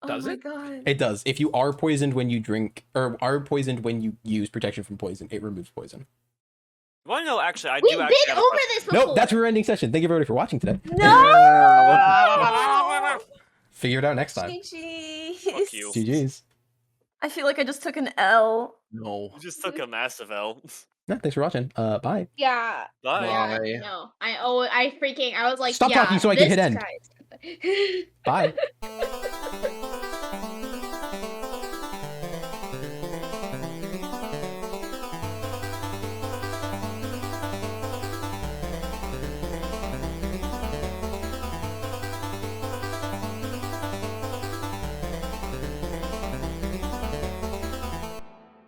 Does oh my it? god. It does. If you are poisoned when you drink, or are poisoned when you use protection from poison, it removes poison. Well, no, actually, I We've do been actually have a over question. this before. Nope, that's your ending session. Thank you everybody for watching today. No! Figure it out next time. GG's. Fuck you. GG's. I feel like I just took an L. No. You just took a massive L. No, thanks for watching. Bye. Yeah. Bye. Yeah, Bye. no. I was like, Stop yeah, talking so I can hit this end. guy's- Bye.